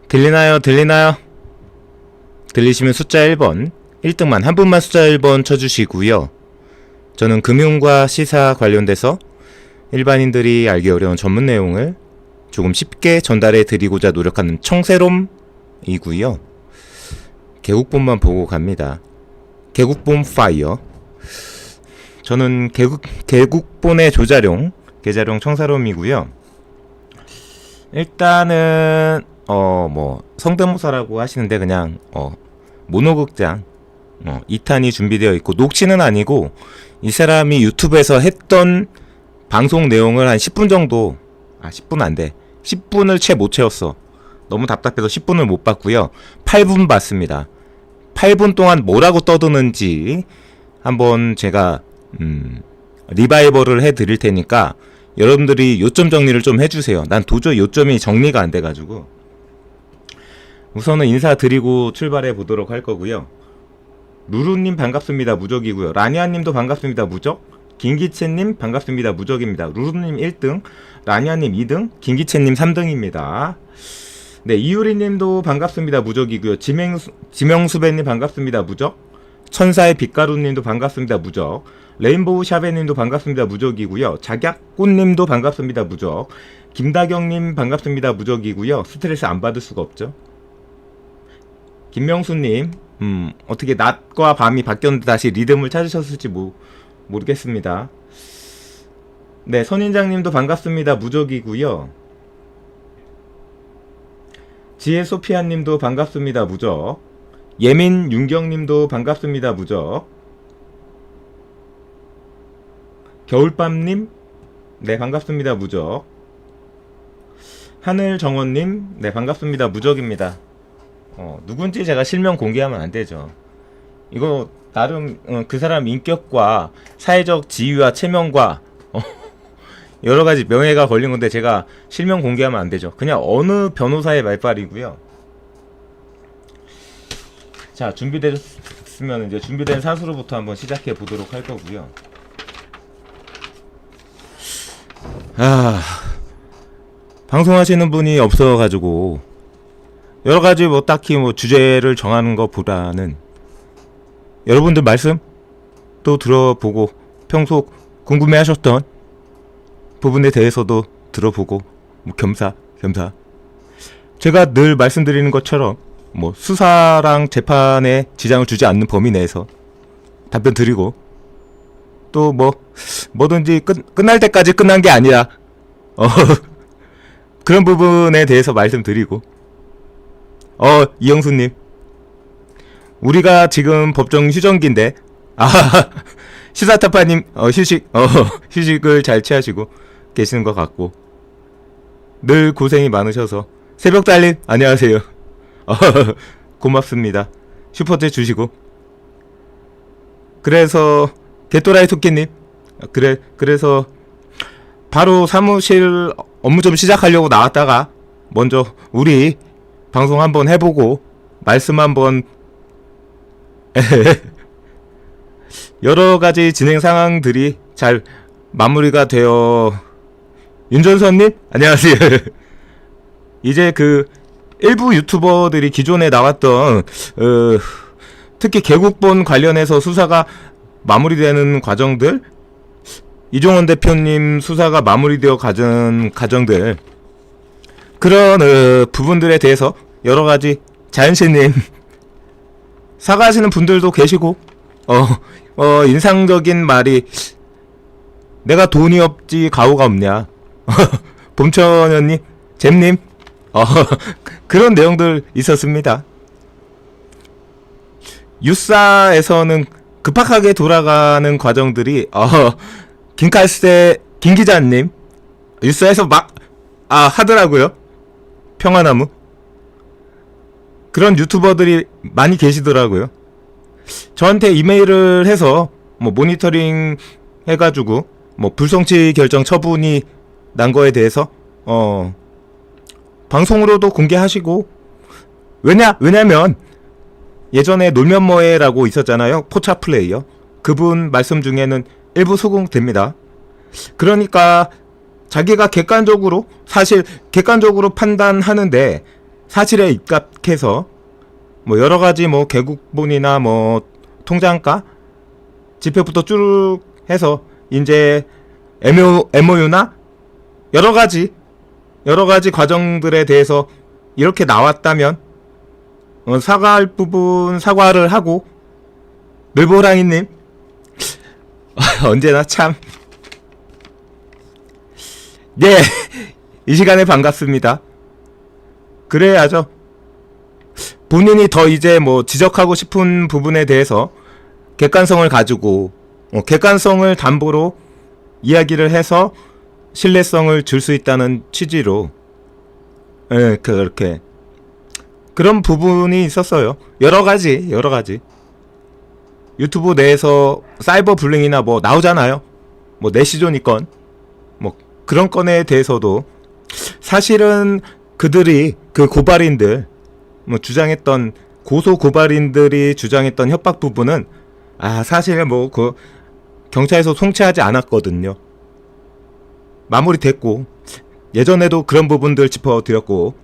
들리나요? 들리시면 숫자 1번, 1등만, 한 분만 숫자 1번 쳐주시고요. 저는 금융과 시사 관련돼서 일반인들이 알기 어려운 전문 내용을 조금 쉽게 전달해 드리고자 노력하는 청새롬이고요. 개국본만 보고 갑니다. 개국본 파이어. 저는 개국본의 조자룡, 계자룡 청새롬이고요. 일단은 성대모사라고 하시는데 그냥 모노극장 2탄이 준비되어 있고, 녹취는 아니고 이 사람이 유튜브에서 했던 방송 내용을 한 10분 정도, 10분 안돼, 10분을 채 못 채웠어. 너무 답답해서 10분을 못 봤고요. 8분 봤습니다. 8분 동안 뭐라고 떠드는지 한번 제가 리바이벌을 해드릴 테니까 여러분들이 요점 정리를 좀 해주세요. 난 도저히 요점이 정리가 안 돼가지고. 우선은 인사드리고 출발해 보도록 할 거고요. 루루님 반갑습니다. 무적이고요. 라니아님도 반갑습니다. 무적. 김기채님 반갑습니다. 무적입니다. 루루님 1등, 라니아님 2등, 김기채님 3등입니다. 네, 이유리님도 반갑습니다. 무적이고요. 지명수배님 반갑습니다. 무적. 천사의 빛가루님도 반갑습니다. 무적. 레인보우 샤베님도 반갑습니다. 무적이고요. 작약꽃님도 반갑습니다. 무적. 김다경님 반갑습니다. 무적이고요. 스트레스 안 받을 수가 없죠. 김명수님, 어떻게 낮과 밤이 바뀌었는데 다시 리듬을 찾으셨을지 모르겠습니다. 네, 선인장님도 반갑습니다. 무적이고요. 지혜 소피아님도 반갑습니다. 무적. 예민 윤경님도 반갑습니다. 무적. 겨울밤님, 네, 반갑습니다. 무적. 하늘정원님, 네, 반갑습니다. 무적입니다. 누군지 제가 실명 공개하면 안 되죠. 이거 나름 그 사람 인격과 사회적 지위와 체면과 여러 가지 명예가 걸린 건데 제가 실명 공개하면 안 되죠. 그냥 어느 변호사의 말빨이고요. 자, 준비됐으면 이제 준비된 사수로부터 한번 시작해 보도록 할 거고요. 방송하시는 분이 없어가지고 여러 가지 딱히 주제를 정하는 것보다는 여러분들 말씀 또 들어보고 평소 궁금해하셨던 부분에 대해서도 들어보고 겸사 제가 늘 말씀드리는 것처럼 수사랑 재판에 지장을 주지 않는 범위 내에서 답변 드리고, 또 뭐든지 끝날 때까지 끝난 게 아니라 그런 부분에 대해서 말씀드리고, 이영수님, 우리가 지금 법정 휴전기인데 시사타파님 휴식을 잘 취하시고 계시는 것 같고, 늘 고생이 많으셔서 새벽달님 안녕하세요. 고맙습니다. 슈퍼챗 주시고. 그래서 개또라이 토끼님, 그래서 바로 사무실 업무 좀 시작하려고 나왔다가 먼저 우리 방송 한번 해보고 말씀 한번 여러가지 진행 상황들이 잘 마무리가 되어. 윤전선님 안녕하세요. 이제 일부 유튜버들이 기존에 나왔던 특히 개국본 관련해서 수사가 마무리되는 과정들, 이종원 대표님 수사가 마무리되어 가는 과정들, 그런 부분들에 대해서 여러가지, 자연씨님 사과하시는 분들도 계시고, 인상적인 말이 내가 돈이 없지 가오가 없냐 봄천연님, 잼님, 그런 내용들 있었습니다. 유사에서는 급박하게 돌아가는 과정들이 김 기자님 유사에서 하더라고요. 평화나무 그런 유튜버들이 많이 계시더라고요. 저한테 이메일을 해서 모니터링 해가지고 불송치 결정 처분이 난 거에 대해서 방송으로도 공개하시고, 왜냐면 예전에 놀면 뭐해라고 있었잖아요. 포차 플레이어. 그분 말씀 중에는 일부 수긍됩니다. 그러니까 자기가 객관적으로 사실 객관적으로 판단하는데 사실에 입각해서 뭐 여러 가지 뭐 개국본이나 뭐 통장가 지표부터 쭉 해서 이제 MOU나 여러 가지 과정들에 대해서 이렇게 나왔다면 사과할 부분 사과를 하고 늘보랑이님 언제나 참 예, 이 시간에 반갑습니다. 그래야죠. 본인이 더 이제 뭐 지적하고 싶은 부분에 대해서 객관성을 가지고 객관성을 담보로 이야기를 해서 신뢰성을 줄 수 있다는 취지로 예, 그렇게 그런 부분이 있었어요. 여러 가지 유튜브 내에서 사이버 불링이나 뭐 나오잖아요. 뭐 내시존이 건 뭐 그런 건에 대해서도 사실은 그들이 그 고발인들 뭐 주장했던 고소 고발인들이 주장했던 협박 부분은 사실 뭐 그 경찰에서 송치하지 않았거든요. 마무리됐고 예전에도 그런 부분들 짚어드렸고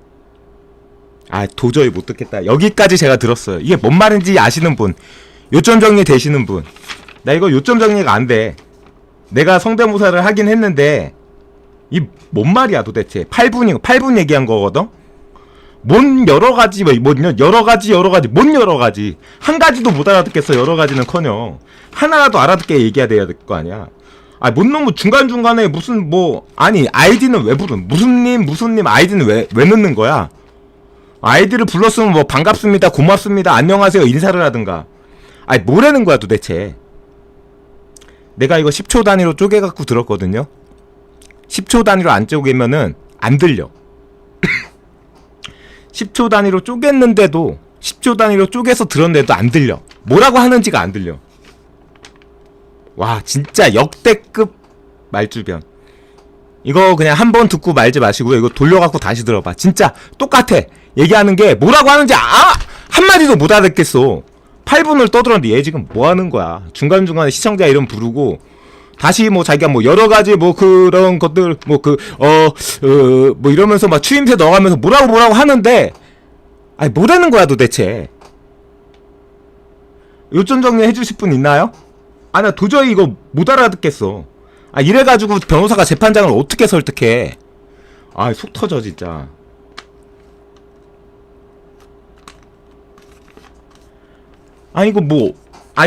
도저히 못 듣겠다. 여기까지 제가 들었어요. 이게 뭔 말인지 아시는 분, 요점 정리 되시는 분. 나 이거 요점 정리가 안 돼. 내가 성대모사를 하긴 했는데 이 뭔 말이야 도대체. 8분 얘기한 거거든. 뭔 여러 가지 뭔 여러 가지 한 가지도 못 알아듣겠어. 여러 가지는커녕 하나라도 알아듣게 얘기해야 돼야 될 거 아니야. 뭔 놈의 중간중간에 무슨 뭐 아이디는 왜 부른 무슨 님 아이디는 왜 넣는 거야. 아이디를 불렀으면 뭐 반갑습니다 고맙습니다 안녕하세요 인사를 하든가. 뭐라는 거야 도대체. 내가 이거 10초 단위로 쪼개갖고 들었거든요. 10초 단위로 안 쪼개면은 안 들려. 10초 단위로 쪼갰는데도 10초 단위로 쪼개서 들었는데도 안 들려. 뭐라고 하는지가 안 들려. 와 진짜 역대급 말주변. 이거 그냥 한 번 듣고 말지 마시고요. 이거 돌려갖고 다시 들어봐. 진짜 똑같아. 얘기하는 게 뭐라고 하는지 한마디도 못 알아듣겠어. 8분을 떠들었는데 얘 지금 뭐 하는 거야. 중간중간에 시청자 이름 부르고 다시 뭐 자기가 뭐 여러 가지 뭐 그런 것들 뭐 뭐 이러면서 막 추임새 넣어가면서 뭐라고 하는데 뭐라는 거야 도대체. 요점 정리 해주실 분 있나요? 나 도저히 이거 못 알아듣겠어. 이래가지고 변호사가 재판장을 어떻게 설득해. 속 터져 진짜.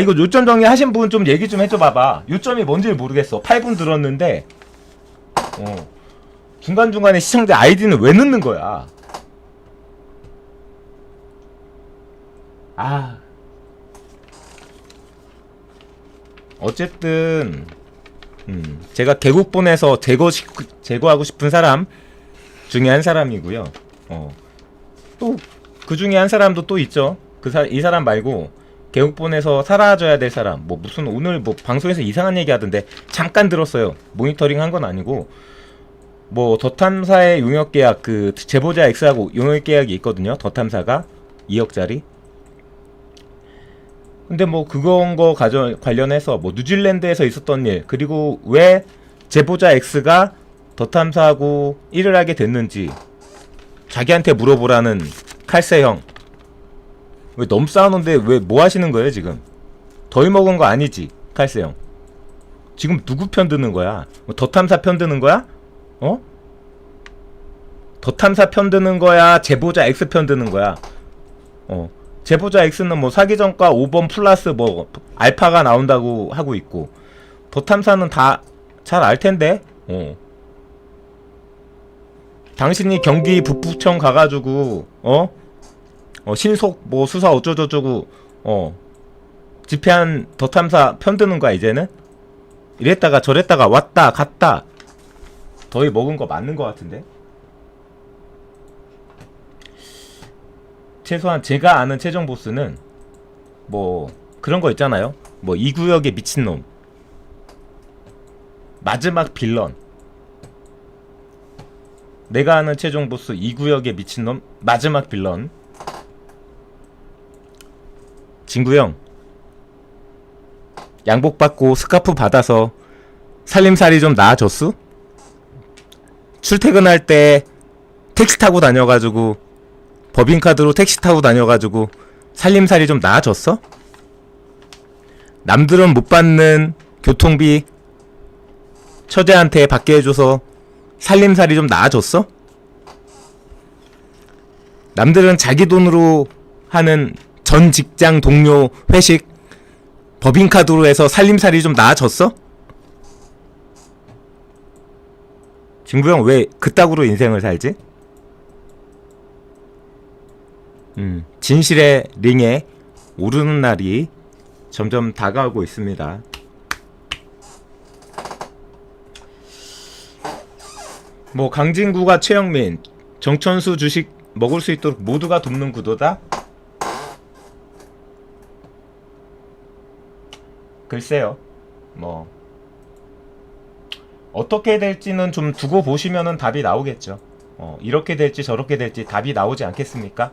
이거 요점 정리 하신 분 좀 얘기 좀 해줘 봐봐. 요점이 뭔지 모르겠어. 8분 들었는데 중간중간에 시청자 아이디는 왜 넣는 거야. 어쨌든 제가 개국본에서 제거하고 싶은 사람 중에 한 사람이고요. 또 그 중에 한 사람도 또 있죠. 이 사람 말고 개국본에서 사라져야 될 사람. 무슨 오늘 방송에서 이상한 얘기 하던데 잠깐 들었어요. 모니터링 한 건 아니고 더 탐사의 용역 계약 그 제보자 X하고 용역 계약이 있거든요. 더 탐사가 2억짜리. 근데 그거 관련해서 뉴질랜드에서 있었던 일, 그리고 왜 제보자 X가 더 탐사하고 일을 하게 됐는지 자기한테 물어보라는 칼세형. 왜 너무 싸우는데 왜 뭐 하시는 거예요 지금? 더위 먹은 거 아니지 칼세형? 지금 누구 편 드는 거야? 더 탐사 편 드는 거야? 더 탐사 편 드는 거야? 제보자 X 편 드는 거야? 제보자 X는 사기 전과 5번 플러스 알파가 나온다고 하고 있고, 더 탐사는 다 잘 알 텐데. 당신이 경기 북부청 가가지고 신속 수사 어쩌고저쩌고 집회한 더 탐사 편드는 거야 이제는? 이랬다가 저랬다가 왔다 갔다. 더위 먹은 거 맞는 거 같은데? 최소한 제가 아는 최종 보스는 그런 거 있잖아요. 이 구역의 미친놈, 마지막 빌런. 내가 아는 최종 보스 이 구역의 미친놈, 마지막 빌런. 진구형, 양복 받고 스카프 받아서 살림살이 좀 나아졌어? 출퇴근할 때 택시 타고 다녀가지고 법인카드로 택시 타고 다녀가지고 살림살이 좀 나아졌어? 남들은 못 받는 교통비 처제한테 받게 해줘서 살림살이 좀 나아졌어? 남들은 자기 돈으로 하는 전 직장 동료 회식 법인카드로 해서 살림살이 좀 나아졌어? 진구형 왜 그따구로 인생을 살지? 진실의 링에 오르는 날이 점점 다가오고 있습니다. 뭐 강진구가 최영민, 정천수 주식 먹을 수 있도록 모두가 돕는 구도다? 글쎄요. 뭐 어떻게 될지는 좀 두고 보시면은 답이 나오겠죠. 이렇게 될지 저렇게 될지 답이 나오지 않겠습니까?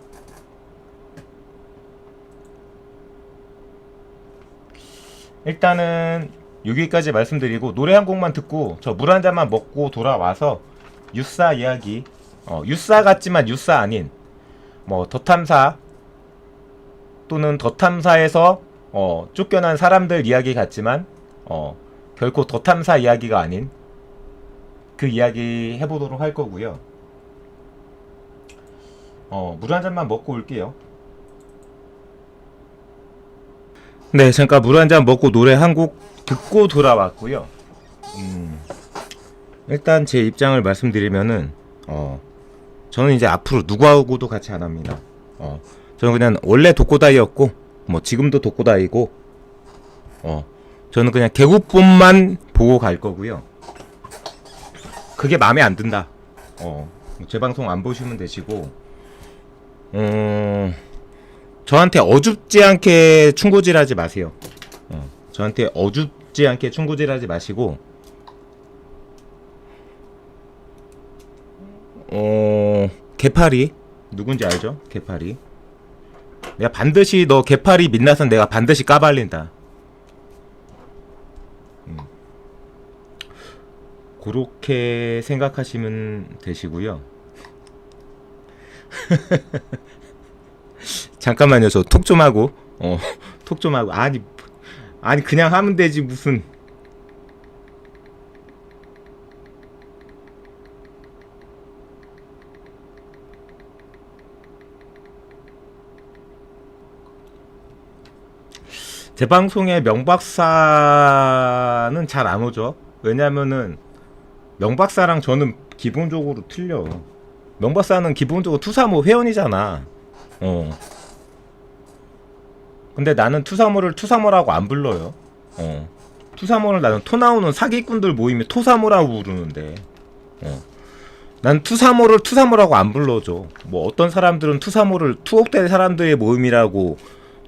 일단은 여기까지 말씀드리고 노래 한 곡만 듣고 저 물 한 잔만 먹고 돌아와서 유싸 이야기, 유싸 같지만 유싸 아닌 뭐 더탐사 또는 더탐사에서 쫓겨난 사람들 이야기 같지만 결코 더탐사 이야기가 아닌 그 이야기 해보도록 할 거고요. 물 한 잔만 먹고 올게요. 네, 잠깐 물 한 잔 먹고 노래 한 곡 듣고 돌아왔고요. 일단 제 입장을 말씀드리면은 저는 이제 앞으로 누구하고도 같이 안 합니다. 저는 그냥 원래 독고다이였고 뭐 지금도 독고다이고 저는 그냥 개구뽕만 보고 갈 거고요. 그게 마음에 안 든다. 제 방송 안 보시면 되시고 저한테 어줍지 않게 충고질하지 마세요. 저한테 어줍지 않게 충고질하지 마시고 개파리 누군지 알죠? 개파리. 내가 반드시 너 개파리 민낯은 내가 반드시 까발린다. 그렇게 생각하시면 되시고요. 잠깐만요. 저 톡 좀 하고 톡 좀 하고 아니 그냥 하면 되지 무슨. 제 방송에 명박사는 잘 안 오죠. 왜냐면은 명박사랑 저는 기본적으로 틀려. 명박사는 기본적으로 투사모 회원이잖아. 근데 나는 투사모를 투사모라고 안 불러요. 투사모를 나는 토 나오는 사기꾼들 모임에 토사모라고 부르는데 난 투사모를 투사모라고 안 불러줘. 뭐 어떤 사람들은 투사모를 투옥된 사람들의 모임이라고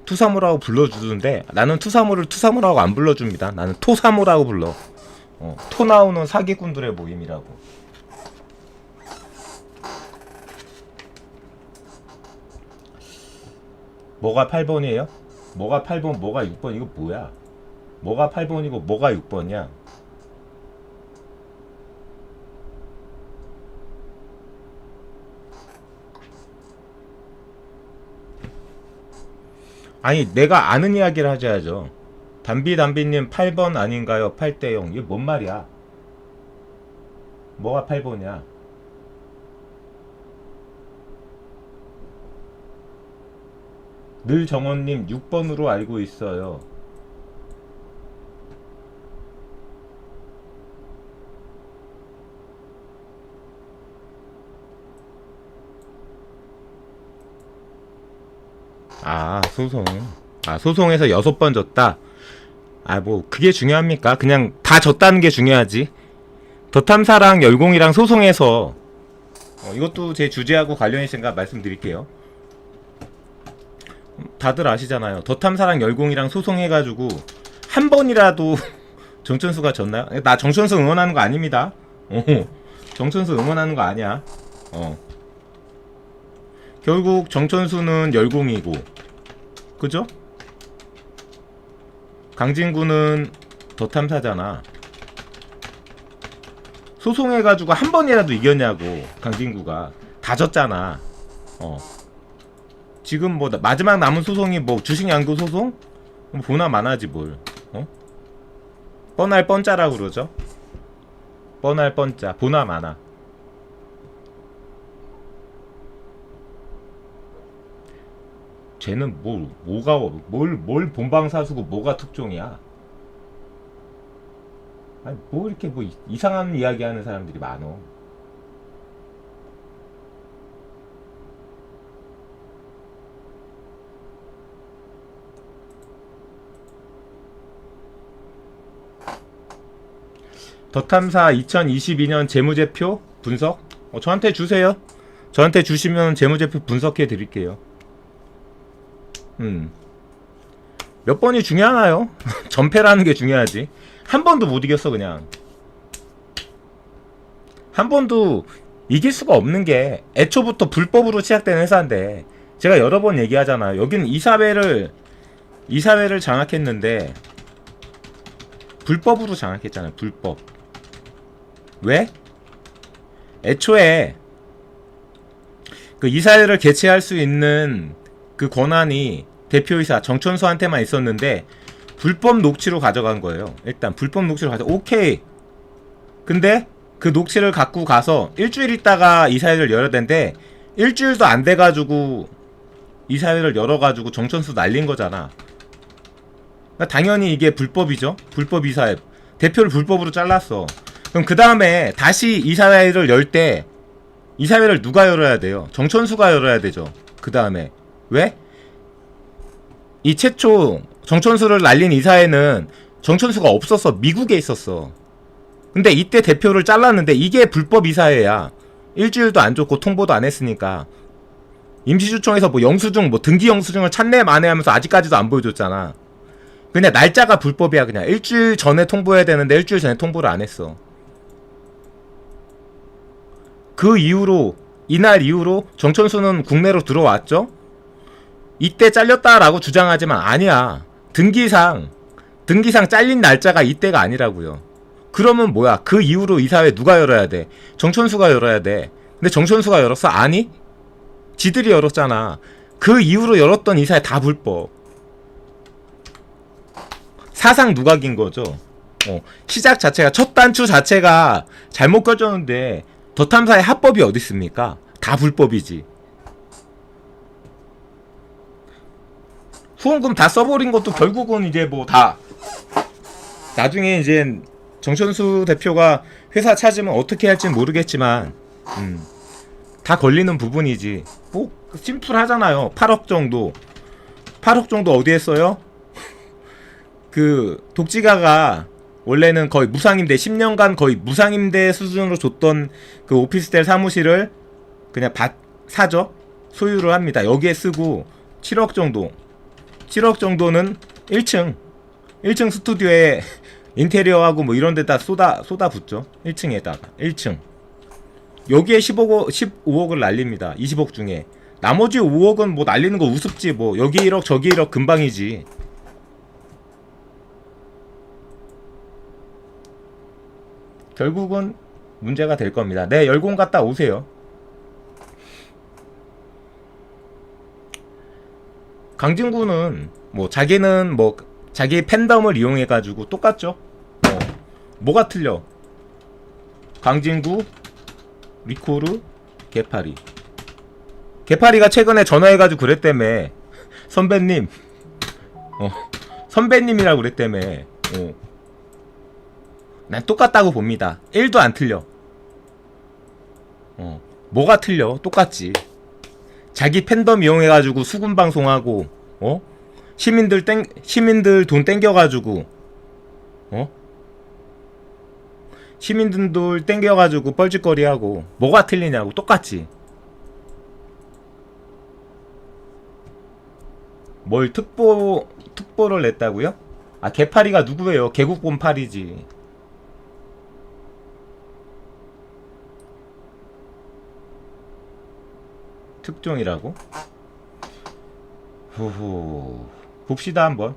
투사모라고 불러주는데 나는 투사모를 투사모라고 안 불러줍니다. 나는 토사모라고 불러. 토 나오는 사기꾼들의 모임이라고. 뭐가 8번이에요? 뭐가 8번, 뭐가 6번, 이거 뭐야? 뭐가 8번이고 뭐가 6번이야? 아니 내가 아는 이야기를 하셔야죠. 담비님 8번 아닌가요? 8대0. 이게 뭔 말이야? 뭐가 8번이야? 늘 정원님 6번으로 알고 있어요. 소송에서 6번 졌다. 뭐 그게 중요합니까? 그냥 다 졌다는 게 중요하지. 더탐사랑 열공이랑 소송해서 이것도 제 주제하고 관련이 있으니까 말씀드릴게요. 다들 아시잖아요. 더탐사랑 열공이랑 소송해가지고 한 번이라도 정천수가 졌나요? 나 정천수 응원하는 거 아닙니다. 정천수 응원하는 거 아니야. 결국 정천수는 열공이고 그죠? 강진구는 더탐사잖아. 소송해가지고 한 번이라도 이겼냐고. 강진구가 다 졌잖아. 지금 뭐 마지막 남은 소송이 뭐 주식 양도 소송? 뭐 보나 마나지 뭘. 뻔할 뻔짜라고 그러죠. 뻔할 뻔짜 보나 마나. 쟤는 뭘 본방사수고 뭐가 특종이야. 아니 뭐 이렇게 뭐 이상한 이야기 하는 사람들이 많어. 더탐사 2022년 재무제표 분석? 저한테 주세요. 저한테 주시면 재무제표 분석해 드릴게요. 몇 번이 중요하나요? 전패라는 게 중요하지. 한 번도 못 이겼어 그냥. 한 번도 이길 수가 없는 게 애초부터 불법으로 시작된 회사인데 제가 여러 번 얘기하잖아요. 여기는 이사회를 장악했는데 불법으로 장악했잖아요. 불법. 왜? 애초에 그 이사회를 개최할 수 있는 그 권한이 대표이사 정천수한테만 있었는데 불법 녹취로 가져간 거예요. 일단 불법 녹취로 오케이. 근데 그 녹취를 갖고 가서 일주일 있다가 이사회를 열어야 되는데 일주일도 안 돼가지고 이사회를 열어가지고 정천수 날린 거잖아. 그러니까 당연히 이게 불법이죠. 불법 이사회. 대표를 불법으로 잘랐어. 그럼 그 다음에 다시 이사회를 열 때 이사회를 누가 열어야 돼요? 정천수가 열어야 되죠. 그 다음에 왜? 이 최초 정천수를 날린 이사회는 정천수가 없었어. 미국에 있었어. 근데 이때 대표를 잘랐는데 이게 불법 이사회야. 일주일도 안 줬고 통보도 안 했으니까. 임시주총에서 뭐 영수증 뭐 등기 영수증을 찾네 마네 하면서 아직까지도 안 보여줬잖아. 그냥 날짜가 불법이야. 그냥 일주일 전에 통보해야 되는데 일주일 전에 통보를 안 했어. 그 이후로 이날 이후로 정천수는 국내로 들어왔죠. 이때 잘렸다라고 주장하지만 아니야. 등기상 잘린 날짜가 이때가 아니라고요. 그러면 뭐야? 그 이후로 이사회 누가 열어야 돼? 정천수가 열어야 돼. 근데 정천수가 열었어? 아니? 지들이 열었잖아. 그 이후로 열었던 이사회 다 불법. 사상 누각인 거죠. 시작 자체가 첫 단추 자체가 잘못 껴졌는데 더탐사의 합법이 어디 있습니까? 다 불법이지. 후원금 다 써버린 것도 결국은 이제 뭐 다 나중에 이제 정천수 대표가 회사 찾으면 어떻게 할지는 모르겠지만 다 걸리는 부분이지. 뭐 심플하잖아요. 8억 정도 어디에 써요? 그 독지가가 원래는 거의 무상임대 10년간 거의 무상임대 수준으로 줬던 그 오피스텔 사무실을 그냥 사죠. 소유를 합니다. 여기에 쓰고 7억 정도는 1층 스튜디오에 인테리어하고 뭐 이런 데다 쏟아붓죠. 1층에다가 1층 여기에 15억을 날립니다. 20억 중에 나머지 5억은 뭐 날리는 거 우습지. 뭐 여기 1억 저기 1억 금방이지. 결국은 문제가 될 겁니다. 네, 열공 갔다 오세요. 강진구는 뭐 자기는 뭐 자기 팬덤을 이용해가지고 똑같죠. 뭐가 틀려? 강진구, 리코르, 개파리가 최근에 전화해가지고 그랬다며. 선배님이라고 그랬다며. 난 똑같다고 봅니다. 1도 안 틀려. 뭐가 틀려? 똑같지. 자기 팬덤 이용해가지고 수군 방송하고, 시민들 돈 땡겨가지고, 시민들 돈 땡겨가지고 뻘짓거리하고, 뭐가 틀리냐고. 똑같지. 뭘 특보를 냈다고요? 아, 개파리가 누구예요? 개국본팔이지. 특종이라고? 후후. 봅시다 한번.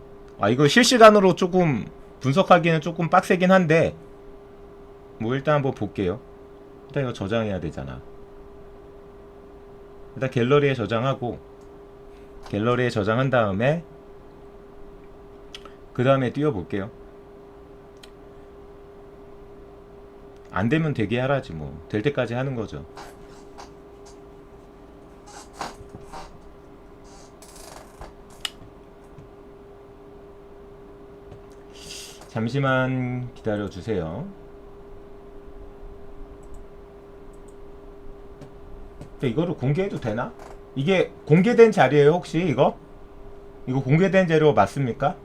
이거 실시간으로 조금 분석하기는 조금 빡세긴 한데 뭐 일단 한번 볼게요. 일단 이거 저장해야 되잖아. 일단 갤러리에 저장하고, 갤러리에 저장한 다음에 그 다음에 띄워볼게요. 안 되면 되게 하라지 뭐. 될 때까지 하는 거죠. 잠시만 기다려 주세요. 이거를 공개해도 되나? 이게 공개된 자료예요 혹시 이거? 이거 공개된 자료 맞습니까?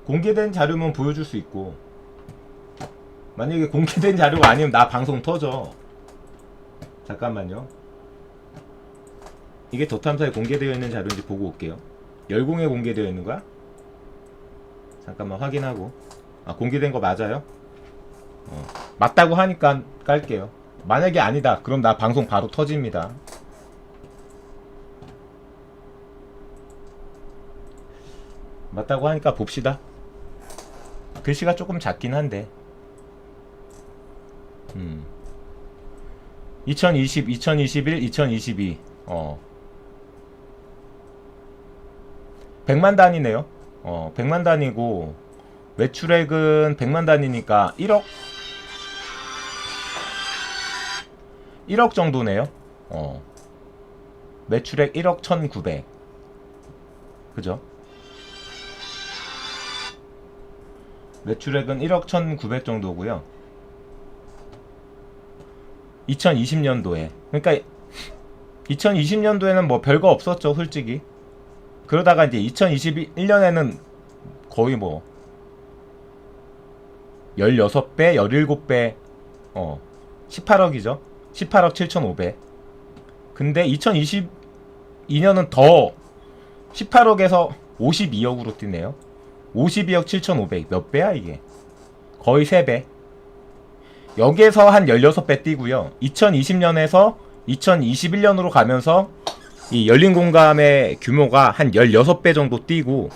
공개된 자료면 보여줄 수 있고, 만약에 공개된 자료가 아니면 나 방송 터져. 잠깐만요. 이게 덧탐사에 공개되어 있는 자료인지 보고 올게요. 열공에 공개되어 있는 거야? 잠깐만 확인하고. 아, 공개된 거 맞아요? 맞다고 하니까 깔게요. 만약에 아니다 그럼 나 방송 바로 터집니다. 맞다고 하니까 봅시다. 글씨가 조금 작긴 한데 2020, 2021, 2022 100만 단위네요. 100만 단위고 매출액은 100만 단위니까 1억 정도네요. 매출액 1억 1900. 그죠? 매출액은 1억 1900 정도고요. 2020년도에. 그러니까 2020년도에는 뭐 별거 없었죠, 솔직히. 그러다가 이제 2021년에는 거의 뭐 16배, 17배 18억이죠. 18억 7,500. 근데 2022년은 더 18억에서 52억으로 뛰네요. 52억 7,500. 몇 배야 이게? 거의 3배. 여기에서 한 16배 뛰고요. 2020년에서 2021년으로 가면서 이 열린 공감의 규모가 한 16배 정도 뛰고,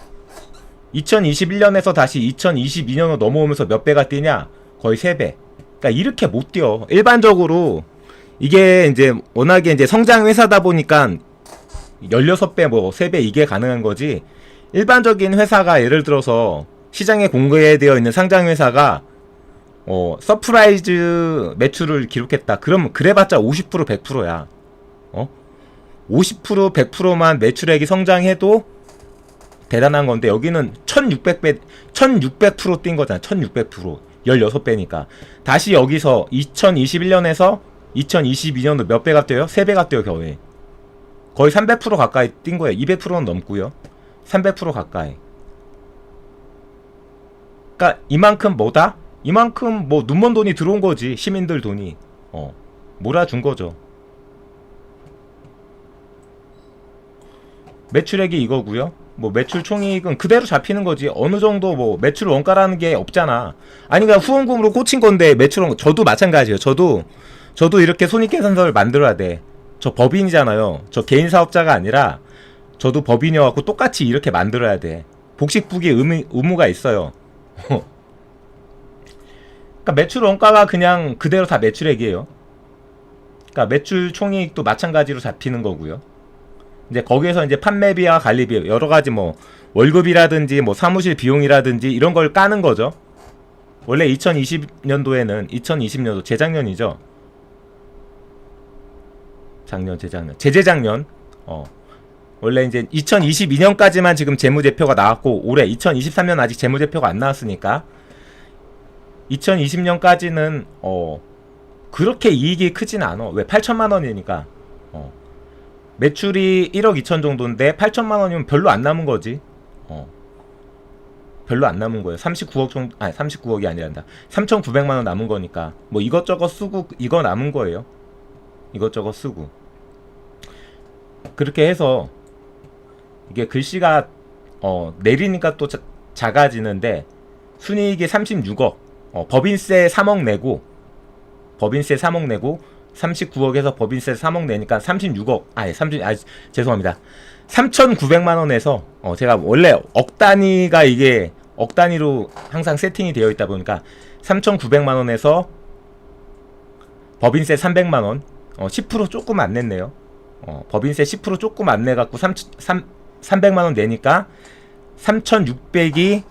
2021년에서 다시 2022년으로 넘어오면서 몇 배가 뛰냐? 거의 3배. 그러니까 이렇게 못 뛰어. 일반적으로 이게 이제 워낙에 이제 성장 회사다 보니까 16배 뭐 3배 이게 가능한 거지. 일반적인 회사가 예를 들어서 시장에 공개되어 있는 상장 회사가 서프라이즈 매출을 기록했다. 그러면 그래봤자 50% 100%야. 50% 100%만 매출액이 성장해도 대단한 건데, 여기는 1600배 1600% 뛴 거잖아. 1600%. 16배니까. 다시 여기서 2021년에서 2022년도 몇 배가 뛰어요? 3배가 뛰어 거의 300% 가까이 뛴 거예요. 200%는 넘고요. 300% 가까이. 그러니까 이만큼 뭐다? 이만큼 뭐 눈먼 돈이 들어온 거지. 시민들 돈이 몰아준 거죠. 매출액이 이거고요. 뭐 매출 총이익은 그대로 잡히는 거지. 어느 정도 뭐 매출 원가라는 게 없잖아. 아니 그러니까 후원금으로 꽂힌 건데 매출 원가. 저도 마찬가지예요. 저도 이렇게 손익계산서를 만들어야 돼. 저 법인이잖아요. 저 개인 사업자가 아니라 저도 법인이어갖고 똑같이 이렇게 만들어야 돼. 복식부기 의무가 있어요. 그러니까 매출 원가가 그냥 그대로 다 매출액이에요. 그러니까 매출 총이익도 마찬가지로 잡히는 거고요. 이제 거기에서 이제 판매비와 관리비, 여러 가지 뭐 월급이라든지 뭐 사무실 비용이라든지 이런 걸 까는 거죠. 원래 2020년도에는 2020년도 재작년이죠. 재작년 원래 이제 2022년까지만 지금 재무제표가 나왔고, 올해 2023년 아직 재무제표가 안 나왔으니까 2020년까지는 그렇게 이익이 크진 않아. 왜? 8천만 원이니까. 매출이 1억 2천 정도인데 8천만 원이면 별로 안 남은 거지. 별로 안 남은 거예요. 39억 정도, 아니 39억이 아니란다. 3,900만 원 남은 거니까 뭐 이것저것 쓰고 이거 남은 거예요. 이것저것 쓰고. 그렇게 해서 이게 글씨가 내리니까 또 작아지는데, 순이익이 36억, 법인세 3억 내고 39억에서 법인세 3억 내니까 36억, 죄송합니다. 3,900만 원에서 제가 원래 억 단위가 이게 억 단위로 항상 세팅이 되어 있다 보니까 3,900만 원에서 법인세 300만 원. 10% 조금 안 냈네요. 법인세 10% 조금 안 내갖고 300만 원 내니까 3,600이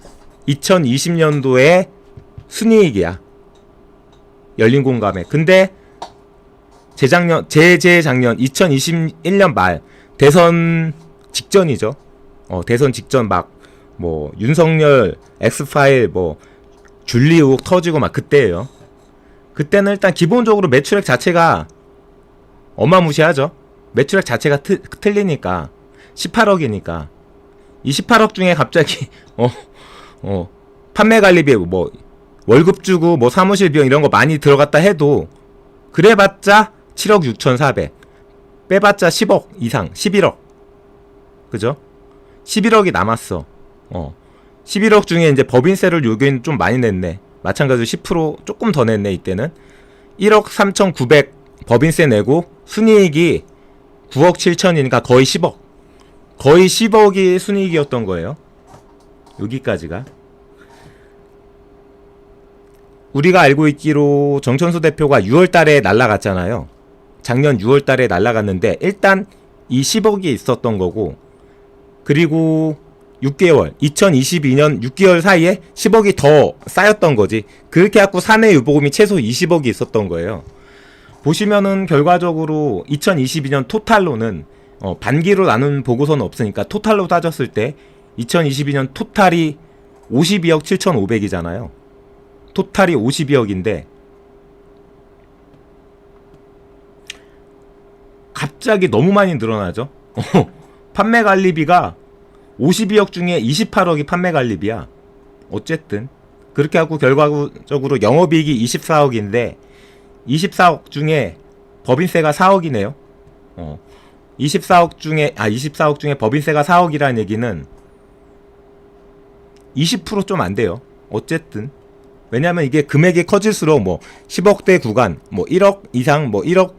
2020년도에 순이익이야. 열린 공감에. 근데 재작년 2021년 말 대선 직전이죠. 대선 직전 막 뭐 윤석열 엑스파일 뭐 줄리 의혹 터지고 막 그때예요. 그때는 일단 기본적으로 매출액 자체가 어마무시하죠. 매출액 자체가 틀리니까 18억이니까 이 18억 중에 갑자기 판매 관리비 뭐 월급 주고 뭐 사무실 비용 이런 거 많이 들어갔다 해도 그래봤자 7억 6,400 빼봤자 10억 이상 11억 그죠? 11억이 남았어. 11억 중에 이제 법인세를 여기는 좀 많이 냈네. 마찬가지로 10% 조금 더 냈네. 이때는 1억 3,900 법인세 내고 순이익이 9억 7천이니까 거의 10억. 거의 10억이 순이익이었던 거예요. 여기까지가. 우리가 알고 있기로 정천수 대표가 6월 달에 날라갔잖아요. 작년 6월 달에 날라갔는데 일단 이 10억이 있었던 거고 그리고 6개월 2022년 6개월 사이에 10억이 더 쌓였던 거지. 그렇게 해갖고 사내 유보금이 최소 20억이 있었던 거예요. 보시면은 결과적으로 2022년 토탈로는 반기로 나눈 보고서는 없으니까 토탈로 따졌을 때 2022년 토탈이 52억 7,500이잖아요. 토탈이 52억인데 갑자기 너무 많이 늘어나죠. 판매 관리비가 52억 중에 28억이 판매 관리비야. 어쨌든 그렇게 하고 결과적으로 영업이익이 24억인데 24억 중에 법인세가 4억이네요. 24억 중에 법인세가 4억이라는 얘기는 20% 좀 안 돼요. 어쨌든 왜냐면 이게 금액이 커질수록 뭐 10억대 구간, 뭐 1억 이상, 뭐 1억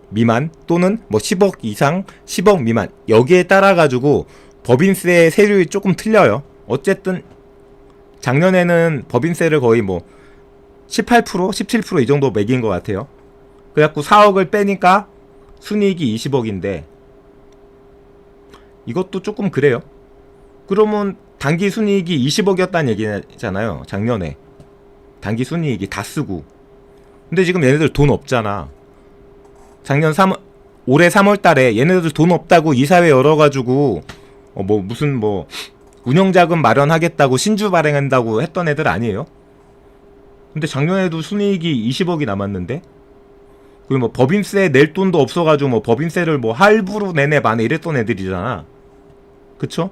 미만 또는 뭐 10억 이상, 10억 미만 여기에 따라 가지고 법인세 세율이 조금 틀려요. 어쨌든 작년에는 법인세를 거의 뭐 18%, 17% 이 정도 매긴 것 같아요. 그래갖고 4억을 빼니까 순이익이 20억인데 이것도 조금 그래요. 그러면 단기 순이익이 20억이었다는 얘기잖아요. 작년에 단기 순이익이 다 쓰고. 근데 지금 얘네들 돈 없잖아. 올해 3월 달에 얘네들 돈 없다고 이사회 열어가지고 뭐 무슨 뭐 운영자금 마련하겠다고 신주 발행한다고 했던 애들 아니에요? 근데 작년에도 순이익이 20억이 남았는데 그리고 뭐 법인세 낼 돈도 없어가지고 뭐 법인세를 뭐 할부로 내내 마네 이랬던 애들이잖아. 그쵸?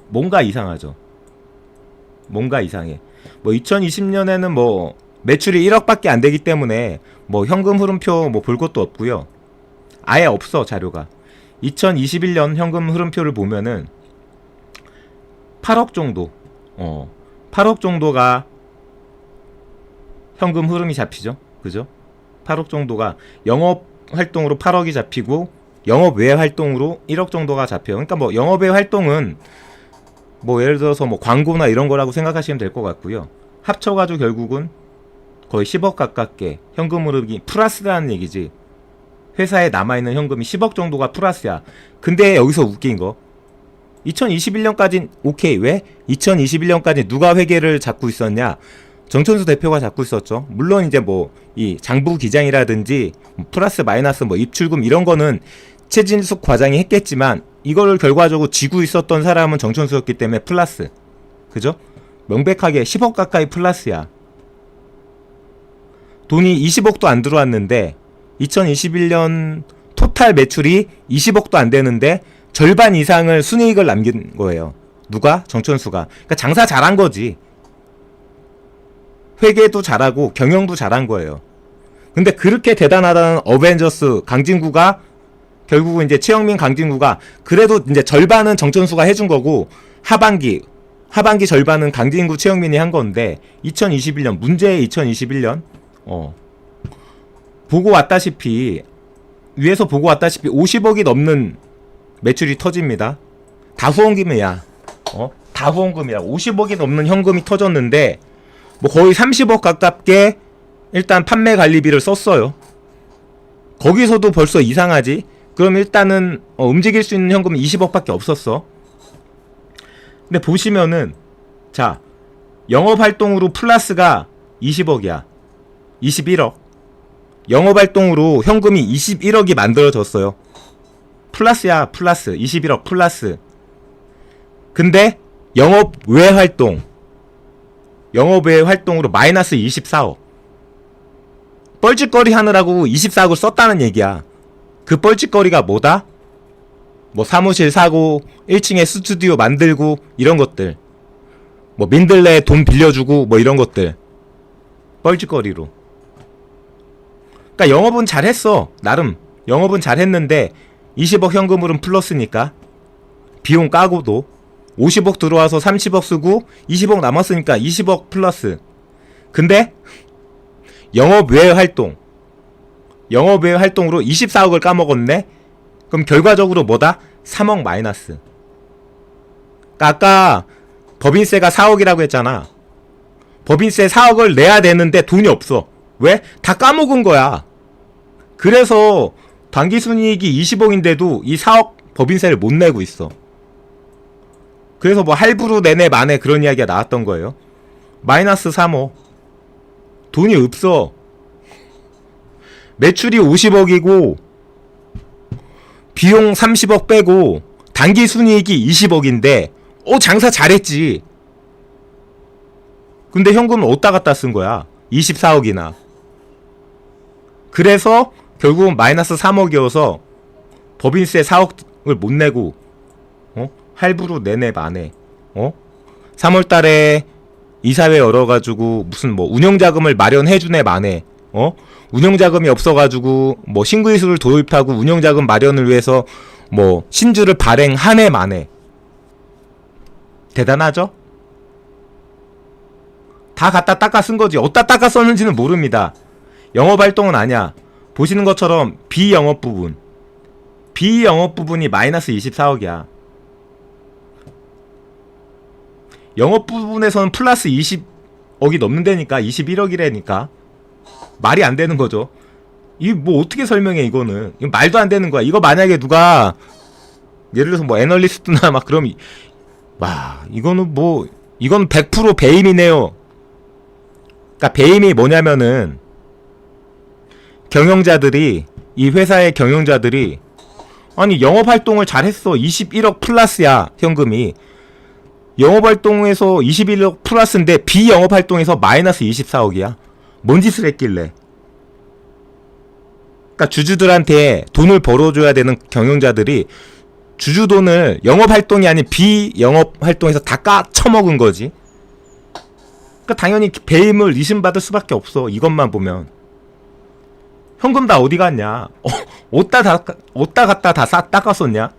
뭔가 이상하죠. 뭔가 이상해. 뭐 2020년에는 뭐 매출이 1억밖에 안 되기 때문에 뭐 현금 흐름표 뭐 볼 것도 없고요. 아예 없어 자료가. 2021년 현금 흐름표를 보면은 8억 정도 8억 정도가 현금 흐름이 잡히죠. 그죠? 8억 정도가 영업 활동으로 8억이 잡히고 영업 외 활동으로 1억 정도가 잡혀요. 그러니까 뭐 영업 외 활동은 뭐 예를 들어서 뭐 광고나 이런 거라고 생각하시면 될 것 같고요. 합쳐가지고 결국은 거의 10억 가깝게 현금 흐름이 플러스라는 얘기지. 회사에 남아있는 현금이 10억 정도가 플러스야. 근데 여기서 웃긴 거 2021년까진 오케이. 왜? 2021년까지 누가 회계를 잡고 있었냐? 정천수 대표가 잡고 있었죠. 물론 이제 뭐 이 장부 기장이라든지 플러스 마이너스 뭐 입출금 이런 거는 최진숙 과장이 했겠지만 이거를 결과적으로 쥐고 있었던 사람은 정천수였기 때문에 플러스. 그죠? 명백하게 10억 가까이 플러스야. 돈이 20억도 안 들어왔는데 2021년 토탈 매출이 20억도 안 되는데 절반 이상을 순이익을 남긴 거예요. 누가? 정천수가. 그러니까 장사 잘한 거지. 회계도 잘하고 경영도 잘한 거예요. 근데 그렇게 대단하다는 어벤져스 강진구가 결국은 이제 최영민 강진구가 그래도 이제 절반은 정천수가 해준 거고 하반기 절반은 강진구 최영민이 한 건데 2021년 문제의 2021년 보고 왔다시피 위에서 보고 왔다시피 50억이 넘는 매출이 터집니다. 다 후원금이야. 다 후원금이야. 50억이 넘는 현금이 터졌는데 뭐 거의 30억 가깝게 일단 판매 관리비를 썼어요. 거기서도 벌써 이상하지? 그럼 일단은 움직일 수 있는 현금은 20억밖에 없었어. 근데 보시면은 자, 영업활동으로 플러스가 20억이야. 21억. 영업활동으로 현금이 21억이 만들어졌어요. 플러스야, 플러스. 21억 플러스. 근데 영업외 활동으로 마이너스 24억. 뻘짓거리 하느라고 24억을 썼다는 얘기야. 그 뻘짓거리가 뭐다? 뭐 사무실 사고 1층에 스튜디오 만들고 이런 것들, 뭐 민들레 돈 빌려주고 뭐 이런 것들 뻘짓거리로. 그러니까 영업은 잘했어. 나름 영업은 잘했는데 20억 현금으로는 플러스니까 비용 까고도 50억 들어와서 30억 쓰고 20억 남았으니까 20억 플러스. 근데 영업외 활동으로 24억을 까먹었네? 그럼 결과적으로 뭐다? 3억 마이너스. 그러니까 아까 법인세가 4억이라고 했잖아. 법인세 4억을 내야 되는데 돈이 없어. 왜? 다 까먹은 거야. 그래서 당기순이익이 20억인데도 이 4억 법인세를 못 내고 있어. 그래서 뭐 할부로 내내 만에 그런 이야기가 나왔던 거예요. 마이너스 3억. 돈이 없어. 매출이 50억이고 비용 30억 빼고 당기순이익이 20억인데 장사 잘했지. 근데 현금은 어디다 갖다 쓴 거야? 24억이나. 그래서 결국은 마이너스 3억이어서 법인세 4억을 못 내고 할부로 내내 만에 3월달에 이사회 열어가지고 무슨 뭐 운영자금을 마련해주네 만에 운영자금이 없어가지고 뭐 신기술을 도입하고 운영자금 마련을 위해서 뭐 신주를 발행하네 만에. 대단하죠? 다 갖다 닦아 쓴 거지. 어디다 닦아 썼는지는 모릅니다. 영업활동은 아니야. 보시는 것처럼 비영업 부분이 마이너스 24억이야. 영업 부분에서는 플러스 20억이 넘는다니까. 21억이라니까. 말이 안 되는 거죠. 이 뭐 어떻게 설명해 이거는. 이거 말도 안 되는 거야. 이거 만약에 누가 예를 들어서 뭐 애널리스트나 막 그럼 와 이거는 100% 배임이네요. 그러니까 배임이 뭐냐면은 이 회사의 경영자들이 아니 영업활동을 잘했어. 21억 플러스야 현금이. 영업활동에서 21억 플러스인데 비영업활동에서 마이너스 24억이야. 뭔 짓을 했길래. 그러니까 주주들한테 돈을 벌어줘야 되는 경영자들이 주주 돈을 영업활동이 아닌 비영업활동에서 다 까쳐먹은 거지. 그러니까 당연히 배임을 의심받을 수밖에 없어. 이것만 보면. 현금 다 어디 갔냐? 어디다 갖다 다 닦았었냐?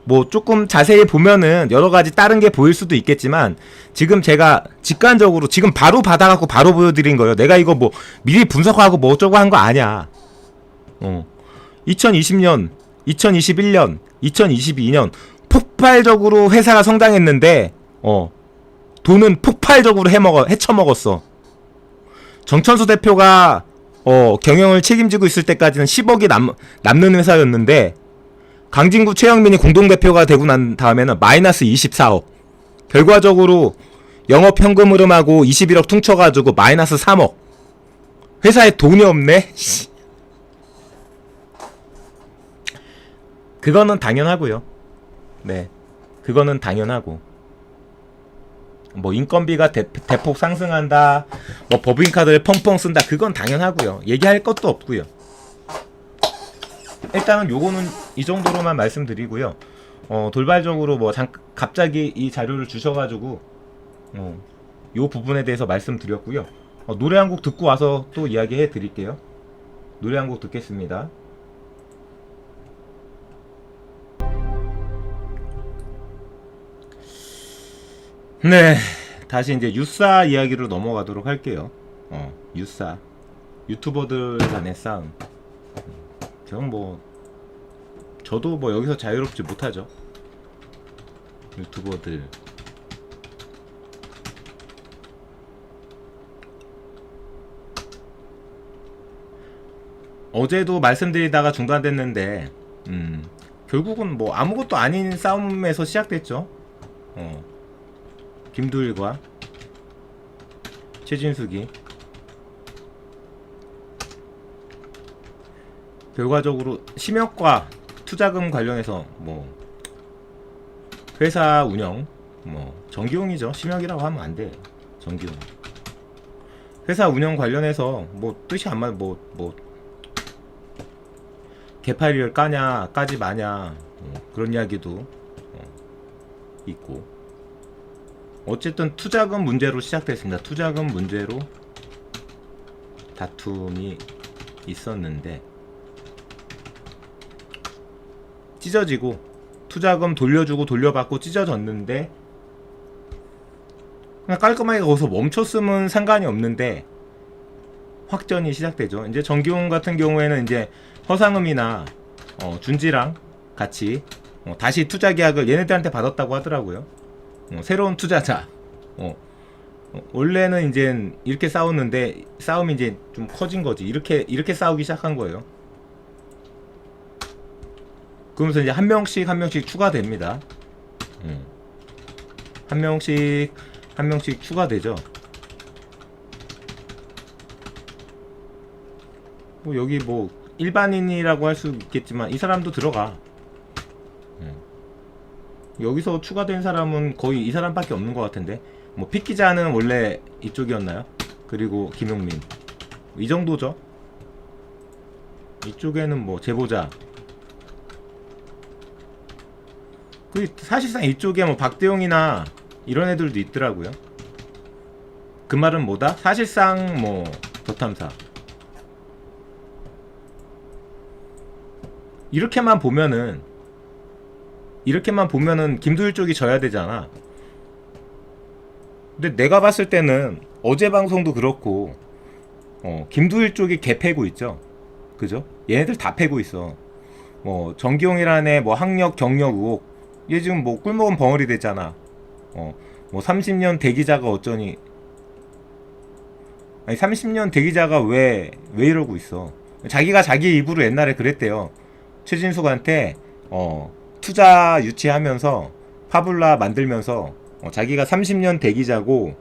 뭐 조금 자세히 보면은 여러가지 다른 게 보일 수도 있겠지만 지금 제가 직관적으로 지금 바로 받아갖고 바로 보여드린 거예요. 내가 이거 뭐 미리 분석하고 뭐 어쩌고 한 거 아니야. 2020년, 2021년, 2022년 폭발적으로 회사가 성장했는데 돈은 폭발적으로 헤쳐먹었어. 정천수 대표가 경영을 책임지고 있을 때까지는 10억이 남는 회사였는데 강진구 최영민이 공동대표가 되고 난 다음에는 마이너스 24억. 결과적으로 영업 현금 흐름하고 21억 퉁쳐가지고 마이너스 3억. 회사에 돈이 없네? 그거는 당연하고요. 네. 그거는 당연하고. 뭐 인건비가 대폭 상승한다. 뭐 법인카드를 펑펑 쓴다. 그건 당연하고요. 얘기할 것도 없고요. 일단은 요거는 이 정도로만 말씀드리고요. 돌발적으로 뭐 갑자기 이 자료를 주셔가지고 요 부분에 대해서 말씀드렸고요. 노래 한 곡 듣고 와서 또 이야기해 드릴게요. 노래 한 곡 듣겠습니다. 네, 다시 이제 유싸 이야기로 넘어가도록 할게요. 유싸 유튜버들 간의 싸움. 저도 뭐 여기서 자유롭지 못하죠. 유튜버들 어제도 말씀드리다가 중단됐는데 결국은 뭐 아무것도 아닌 싸움에서 시작됐죠. 김두일과 최진숙이 결과적으로 심혁과 투자금 관련해서 뭐 회사 운영 뭐 정기용이죠. 심혁이라고 하면 안 돼. 정기용. 회사 운영 관련해서 뭐 뜻이 안 맞, 뭐 개파리를 까냐 까지 마냐 그런 이야기도 있고, 어쨌든 투자금 문제로 시작됐습니다. 투자금 문제로 다툼이 있었는데 찢어지고, 투자금 돌려주고 돌려받고 찢어졌는데 그냥 깔끔하게 거기서 멈췄으면 상관이 없는데 확전이 시작되죠. 이제 정기용 같은 경우에는 이제 허상음이나 준지랑 같이 다시 투자 계약을 얘네들한테 받았다고 하더라고요. 새로운 투자자. 원래는 이제 이렇게 싸웠는데 싸움이 이제 좀 커진 거지. 이렇게 싸우기 시작한 거예요. 그러면서 이제 한 명씩 추가됩니다. 한 명씩 추가되죠. 뭐 여기 뭐 일반인이라고 할 수 있겠지만 이 사람도 들어가. 여기서 추가된 사람은 거의 이 사람밖에 없는 것 같은데, 뭐 픽기자는 원래 이쪽이었나요? 그리고 김용민, 이 정도죠. 이쪽에는 뭐 제보자, 그 사실상 이쪽에 뭐 박대용이나 이런 애들도 있더라고요. 그 말은 뭐다? 사실상 뭐 더탐사. 이렇게만 보면은 김두일 쪽이 져야 되잖아. 근데 내가 봤을 때는 어제 방송도 그렇고 김두일 쪽이 개 패고 있죠. 그죠? 얘네들 다 패고 있어. 뭐 정기용이라는 애 뭐 학력 경력 의혹, 얘 지금 뭐 꿀먹은 벙어리 됐잖아. 뭐 30년 대기자가 어쩌니. 아니 30년 대기자가 왜 이러고 있어. 자기가 자기 입으로 옛날에 그랬대요. 최진숙한테 투자 유치하면서 파블라 만들면서 자기가 30년 대기자고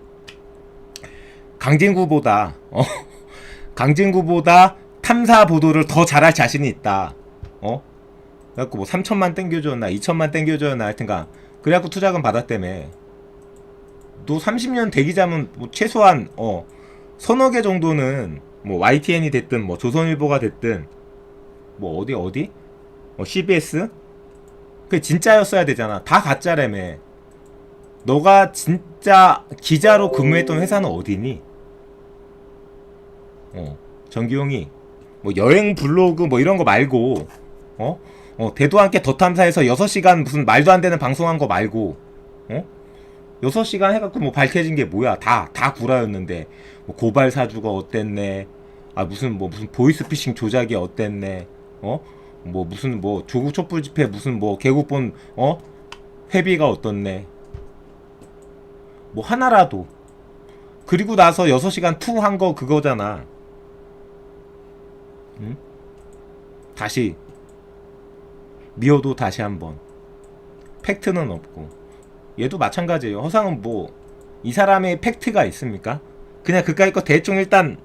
강진구보다 탐사 보도를 더 잘할 자신이 있다. 그래갖고 뭐 3천만 땡겨줬나 2천만 땡겨줬나 하여튼가 그래갖고 투자금 받았다며. 너 30년 대기자면 뭐 최소한 서너 개 정도는 뭐 YTN이 됐든 뭐 조선일보가 됐든 뭐 어디 CBS? 그게 진짜였어야 되잖아. 다 가짜라며. 너가 진짜 기자로 근무했던 회사는 어디니? 정기용이 뭐 여행 블로그 뭐 이런 거 말고 대도 함께 더 탐사에서 6시간 무슨 말도 안 되는 방송한 거 말고 6시간 해갖고 뭐 밝혀진 게 뭐야. 다 구라였는데 뭐 고발 사주가 어땠네, 무슨 보이스피싱 조작이 어땠네, 뭐 무슨 뭐 조국 촛불 집회 무슨 뭐 개국본 회비가 어떻네, 뭐 하나라도. 그리고 나서 6시간 투 한 거 그거잖아. 응? 다시 미워도 다시 한번. 팩트는 없고. 얘도 마찬가지예요. 허상은 뭐 이 사람의 팩트가 있습니까? 그냥 그까이 거 대충 일단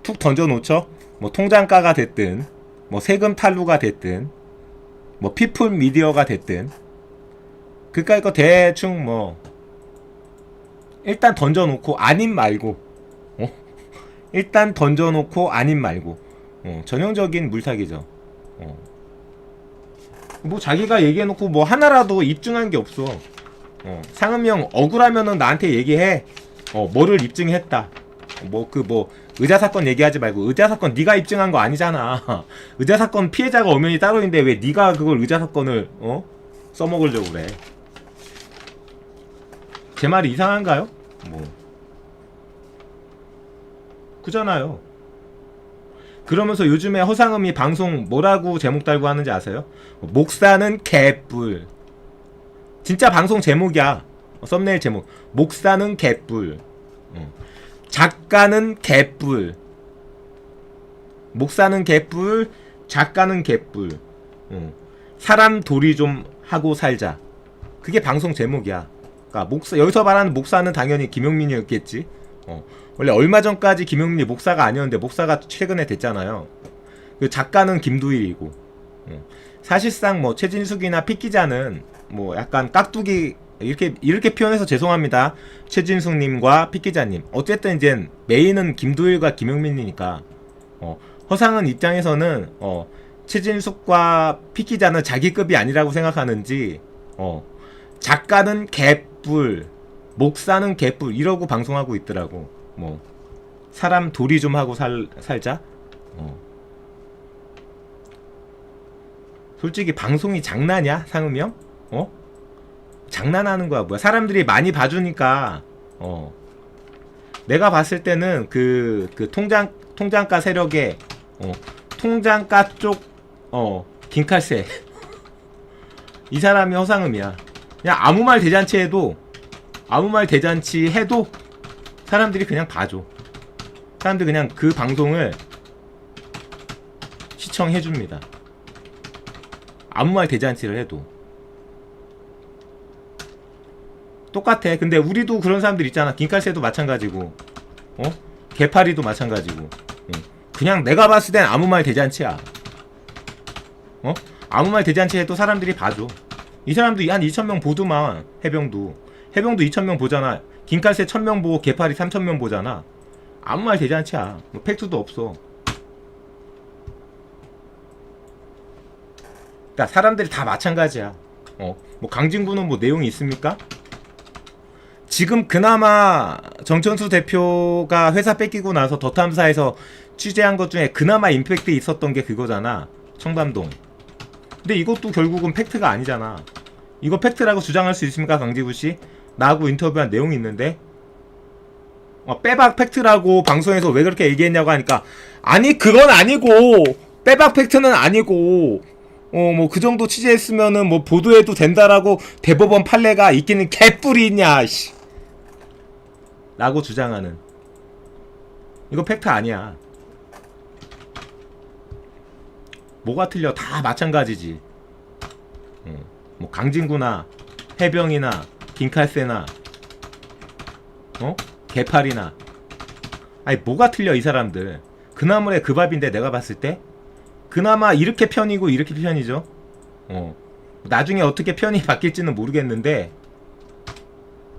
툭 던져놓죠. 뭐 통장가가 됐든 뭐 세금 탈루가 됐든 뭐 피플 미디어가 됐든 그까이 거 대충 뭐 일단 던져놓고 아님 말고 일단 던져놓고 아님 말고 전형적인 물타기죠. 뭐 자기가 얘기해놓고 뭐 하나라도 입증한 게 없어. 상음이 형 억울하면은 나한테 얘기해. 뭐를 입증했다. 뭐 의자사건 얘기하지 말고. 의자사건 네가 입증한 거 아니잖아. 의자사건 피해자가 엄연히 따로 있는데 왜 네가 그걸 의자사건을 써먹으려고 그래. 제 말이 이상한가요? 뭐 그잖아요. 그러면서 요즘에 허상음이 방송 뭐라고 제목 달고 하는지 아세요? 목사는 개뿔. 진짜 방송 제목이야. 썸네일 제목. 목사는 개뿔. 작가는 개뿔. 목사는 개뿔, 작가는 개뿔. 사람 도리 좀 하고 살자. 그게 방송 제목이야. 그러니까 목사, 여기서 말하는 목사는 당연히 김용민이었겠지. 원래 얼마 전까지 김용민이 목사가 아니었는데 목사가 최근에 됐잖아요. 그 작가는 김두일이고. 사실상 뭐 최진숙이나 픽 기자는 뭐 약간 깍두기 이렇게 표현해서 죄송합니다. 최진숙님과 픽 기자님. 어쨌든 이제 메인은 김두일과 김용민이니까. 허상은 입장에서는 최진숙과 픽 기자는 자기급이 아니라고 생각하는지 작가는 개뿔, 목사는 개뿔 이러고 방송하고 있더라고. 뭐 사람 도리 좀 하고 살자. 솔직히 방송이 장난이야, 상음이 형? 장난하는 거야, 뭐야. 사람들이 많이 봐주니까, 내가 봤을 때는 그 통장가 세력의, 통장가 쪽, 김칼세. 이 사람이 허상음이야. 그냥 아무 말 대잔치 해도 사람들이 그냥 봐줘. 사람들이 그냥 그 방송을 시청해줍니다. 아무 말 대잔치를 해도 똑같아. 근데 우리도 그런 사람들 있잖아. 김칼세도 마찬가지고, 개파리도 마찬가지고. 그냥 내가 봤을 땐 아무 말 대잔치야. 아무 말 대잔치 해도 사람들이 봐줘. 이 사람도 한 2,000명 보더만. 해병도 2,000명 보잖아. 김칼세 1,000명 보고 개파리 3,000명 보잖아. 아무 말 대잔치야. 뭐 팩트도 없어. 그러니까 사람들이 다 마찬가지야. 뭐 강진구는 뭐 내용이 있습니까? 지금 그나마 정천수 대표가 회사 뺏기고 나서 더 탐사에서 취재한 것 중에 그나마 임팩트 있었던 게 그거잖아. 청담동. 근데 이것도 결국은 팩트가 아니잖아. 이거 팩트라고 주장할 수 있습니까, 강지구씨? 나하고 인터뷰한 내용이 있는데 빼박 팩트라고 방송에서 왜 그렇게 얘기했냐고 하니까, 아니 그건 아니고, 빼박 팩트는 아니고, 뭐 그 정도 취재했으면은 뭐 보도해도 된다라고 대법원 판례가 있기는 개뿔이 있냐, 씨. 라고 주장하는. 이거 팩트 아니야. 뭐가 틀려? 다 마찬가지지. 뭐 강진구나 해병이나 김칼세나 개팔이나, 아니 뭐가 틀려 이 사람들. 그나물의 그 밥인데 내가 봤을 때 그나마 이렇게 편이고 이렇게 편이죠. 나중에 어떻게 편이 바뀔지는 모르겠는데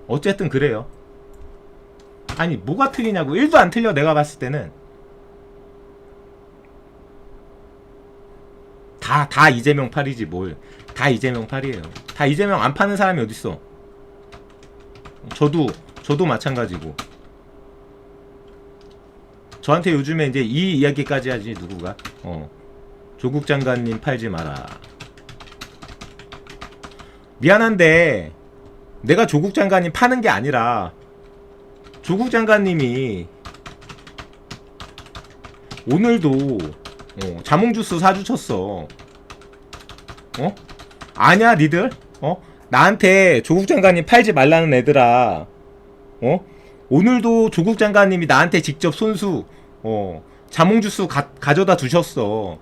어쨌든 그래요. 아니 뭐가 틀리냐고. 1도 안 틀려. 내가 봤을 때는 다 이재명 팔이지 뭘. 다 이재명 팔이에요. 다 이재명 안 파는 사람이 어딨어. 저도 마찬가지고. 저한테 요즘에 이제 이 이야기까지 하지 누구가. 조국 장관님 팔지 마라. 미안한데 내가 조국 장관님 파는 게 아니라 조국 장관님이 오늘도 자몽주스 사주셨어. 아냐 니들? 나한테 조국 장관님 팔지 말라는 애들아. 오늘도 조국 장관님이 나한테 직접 손수 자몽주스 가져다 두셨어.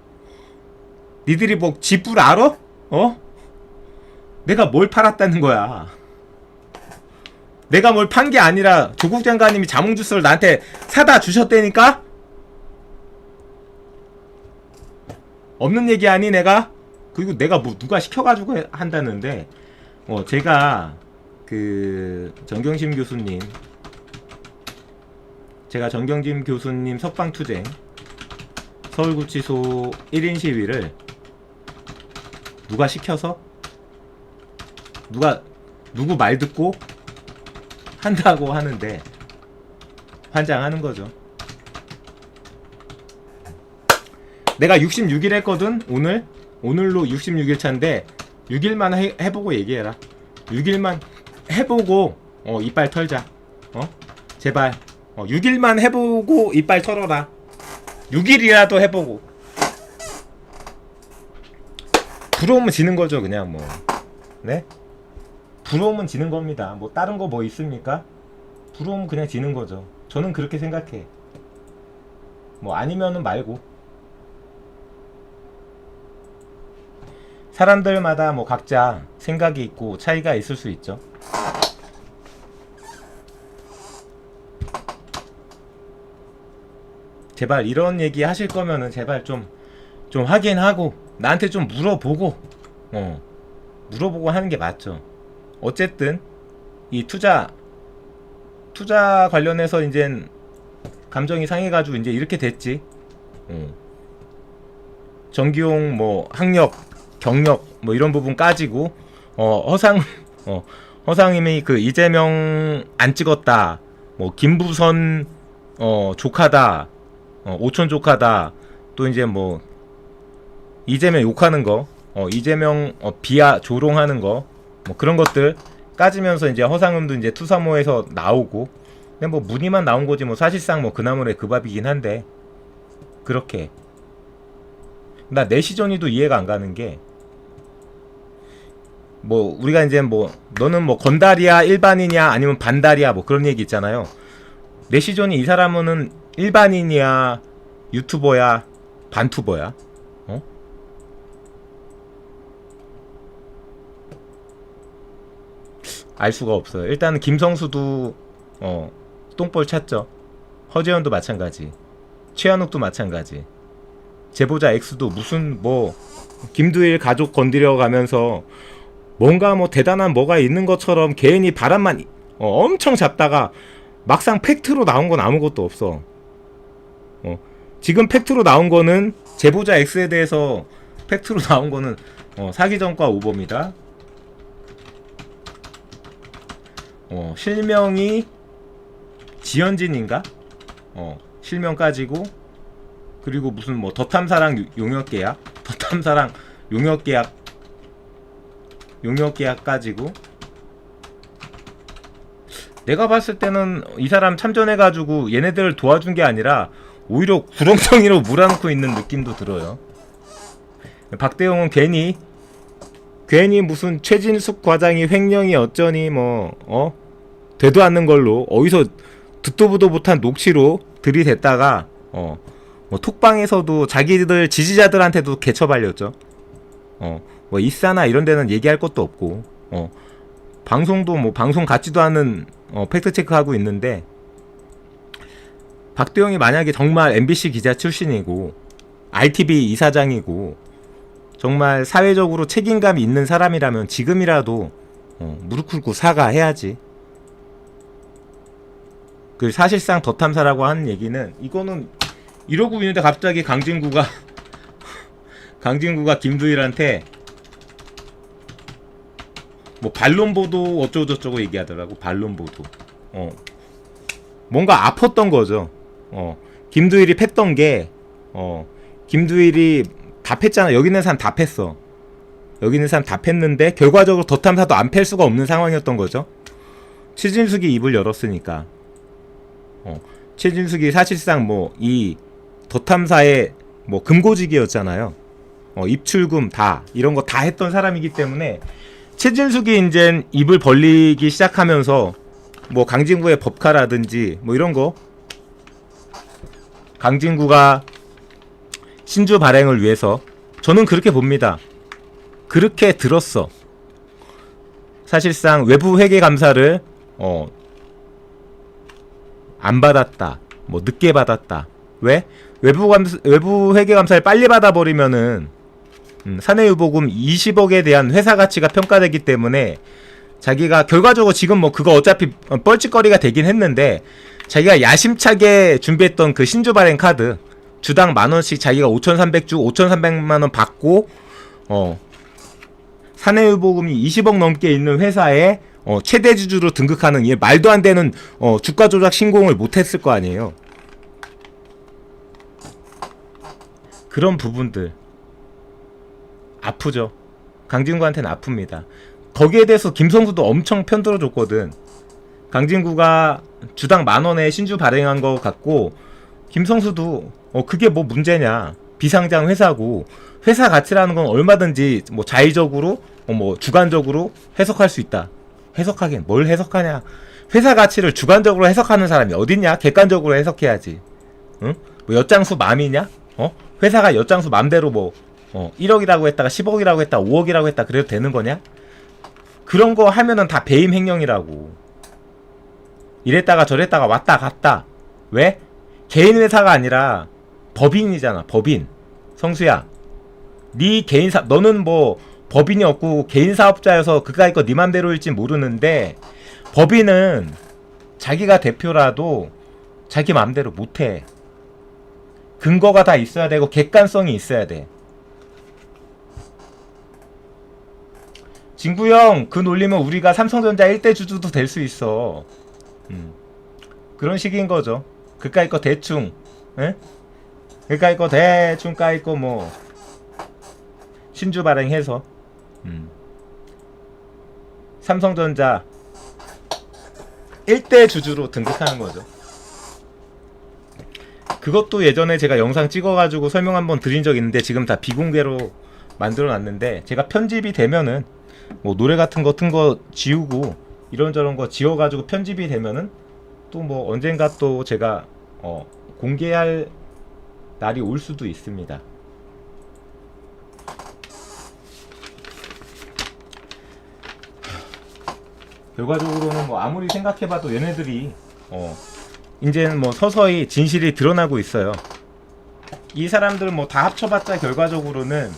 니들이 뭐 지뿔 알아? 내가 뭘 팔았다는 거야. 내가 뭘 판 게 아니라 조국 장관님이 자몽주스를 나한테 사다 주셨다니까? 없는 얘기 아니 내가? 그리고 내가 뭐 누가 시켜가지고 한다는데 제가 그 정경심 교수님, 제가 정경심 교수님 석방투쟁 서울구치소 1인 시위를 누가 시켜서? 누구 말 듣고 한다고 하는데 환장하는 거죠. 내가 66일 했거든. 오늘로 66일 차인데 6일만 해보고 얘기해라. 6일만 해보고 이빨 털자. 제발 6일만 해보고 이빨 털어라. 6일이라도 해보고. 부러우면 지는 거죠 그냥 뭐. 네? 부러우면 지는 겁니다. 뭐 다른 거 뭐 있습니까? 부러우면 그냥 지는 거죠. 저는 그렇게 생각해. 뭐 아니면은 말고. 사람들마다 뭐 각자 생각이 있고 차이가 있을 수 있죠. 제발 이런 얘기 하실 거면은 제발 좀 확인하고 나한테 좀 물어보고 물어보고 하는 게 맞죠. 어쨌든 이 투자 관련해서 이젠 감정이 상해가지고 이제 이렇게 됐지. 전기용 뭐 학력, 경력 뭐 이런 부분 까지고 허상임이 그 이재명 안 찍었다. 뭐 김부선 조카다. 오촌 조카다. 또 이제 뭐 이재명 욕하는 거, 이재명 비하 조롱하는 거, 뭐 그런 것들 까지면서 이제 허상음도 이제 투사모에서 나오고, 그냥 뭐 문의만 나온 거지 뭐 사실상 뭐 그나물의 그 밥이긴 한데 그렇게 나 내시전이도 이해가 안 가는 게 뭐 우리가 이제 뭐 너는 뭐 건달이야 일반인이야 아니면 반달이야 뭐 그런 얘기 있잖아요. 내시전이 이 사람은 일반인이야 유튜버야 반투버야? 알 수가 없어요. 일단 김성수도 똥볼 찼죠. 허재현도 마찬가지. 최현욱도 마찬가지. 제보자 X도 무슨 뭐 김두일 가족 건드려 가면서 뭔가 뭐 대단한 뭐가 있는 것처럼 개인이 바람만 엄청 잡다가 막상 팩트로 나온 건 아무것도 없어. 지금 팩트로 나온 거는 제보자 X에 대해서 팩트로 나온 거는 사기 전과 오범이다. 실명이 지현진인가? 실명까지고 그리고 무슨 뭐 더탐사랑 용역계약, 더탐사랑 용역계약까지고. 내가 봤을 때는 이 사람 참전해가지고 얘네들을 도와준 게 아니라 오히려 구렁텅이로 몰아넣고 있는 느낌도 들어요. 박대용은 괜히 무슨 최진숙 과장이 횡령이 어쩌니 뭐 되도 않는 걸로 어디서 듣도 보도 못한 녹취로 들이댔다가 뭐 톡방에서도 자기들 지지자들한테도 개처발렸죠. 뭐 이사나 이런 데는 얘기할 것도 없고 방송도 뭐 방송 같지도 않은 팩트 체크하고 있는데, 박대용이 만약에 정말 MBC 기자 출신이고 RTV 이사장이고 정말 사회적으로 책임감이 있는 사람이라면 지금이라도 무릎 꿇고 사과해야지. 그 사실상 더탐사라고 하는 얘기는 이거는 이러고 있는데 갑자기 강진구가 김두일한테 뭐 반론보도 어쩌고저쩌고 얘기하더라고. 반론보도 뭔가 아팠던 거죠. 김두일이 팼던 게 김두일이 다 팼잖아. 여기 있는 사람 다 팼어. 여기 있는 사람 다 팼는데 결과적으로 더탐사도 안 팰 수가 없는 상황이었던 거죠. 최진숙이 입을 열었으니까. 최진숙이 사실상 뭐 이 더탐사의 뭐 금고직이었잖아요. 입출금 다 이런 거 다 했던 사람이기 때문에 최진숙이 이제 입을 벌리기 시작하면서 뭐 강진구의 법카라든지 뭐 이런 거, 강진구가 신주 발행을 위해서, 저는 그렇게 봅니다. 그렇게 들었어. 사실상 외부 회계 감사를 안 받았다. 뭐 늦게 받았다. 왜? 외부 회계 감사를 빨리 받아버리면은 사내유보금 20억에 대한 회사 가치가 평가되기 때문에 자기가 결과적으로 지금 뭐 그거 어차피 뻘짓거리가 되긴 했는데, 자기가 야심차게 준비했던 그 신주 발행 카드 주당 10,000원씩 자기가 5,300주 5,300만원 받고 사내유보금이 20억 넘게 있는 회사에 최대 주주로 등극하는, 이 말도 안 되는 주가 조작 신공을 못했을 거 아니에요. 그런 부분들 아프죠. 강진구한테는 아픕니다. 거기에 대해서 김성수도 엄청 편들어줬거든. 강진구가 주당 10,000원에 신주 발행한 거 갖고 김성수도 그게 뭐 문제냐, 비상장 회사고 회사 가치라는 건 얼마든지 뭐 자의적으로 뭐 주관적으로 해석할 수 있다. 해석하긴 뭘 해석하냐. 회사 가치를 주관적으로 해석하는 사람이 어딨냐. 객관적으로 해석해야지. 응? 뭐 엿장수 맘이냐? 회사가 엿장수 맘대로 뭐 1억이라고 했다가 10억이라고 했다 5억이라고 했다 그래도 되는 거냐? 그런 거 하면은 다 배임 횡령이라고. 이랬다가 저랬다가 왔다 갔다. 왜? 개인 회사가 아니라 법인이잖아. 법인. 성수야, 네 개인 사 너는 뭐 법인이 없고 개인 사업자여서 그까이 거 네 맘대로일지 모르는데, 법인은 자기가 대표라도 자기 맘대로 못해. 근거가 다 있어야 되고 객관성이 있어야 돼. 진구형 그 논리면 우리가 삼성전자 1대 주주도 될 수 있어. 그런 식인 거죠. 그까이 거 대충, 에? 그까이 거 대충 까이 거 뭐 신주 발행해서 삼성전자 1대 주주로 등극하는 거죠. 그것도 예전에 제가 영상 찍어가지고 설명 한번 드린 적 있는데, 지금 다 비공개로 만들어 놨는데, 제가 편집이 되면은 뭐 노래 같은 거 지우고 이런저런 거 지워가지고 편집이 되면은 또 뭐 언젠가 또 제가 공개할 날이 올 수도 있습니다. 결과적으로는 뭐 아무리 생각해봐도 얘네들이 이제는 뭐 서서히 진실이 드러나고 있어요. 이 사람들 뭐 다 합쳐봤자 결과적으로는,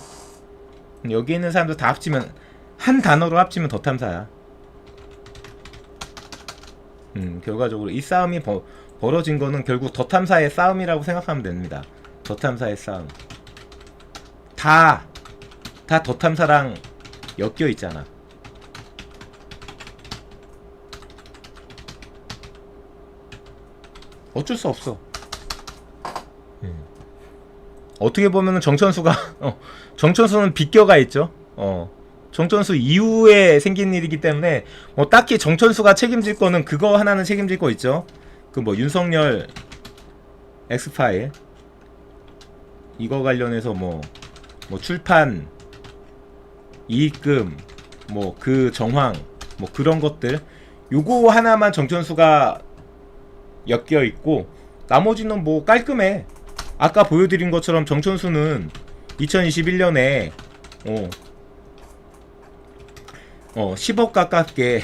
여기 있는 사람들 다 합치면, 한 단어로 합치면 더 탐사야. 결과적으로 이 싸움이 벌어진 거는 결국 더 탐사의 싸움이라고 생각하면 됩니다. 더 탐사의 싸움. 다 더 탐사랑 엮여 있잖아. 어쩔 수 없어. 어떻게 보면은 정천수가 정천수는 빗겨가 있죠. 정천수 이후에 생긴 일이기 때문에 뭐 딱히 정천수가 책임질 거는 그거 하나는 책임질 거 있죠. 그 뭐 윤석열 엑스파일 이거 관련해서 뭐 출판 이익금 뭐 그 정황 뭐 그런 것들, 요거 하나만 정천수가 엮여 있고 나머지는 뭐 깔끔해. 아까 보여드린 것처럼 정천수는 2021년에 10억 가깝게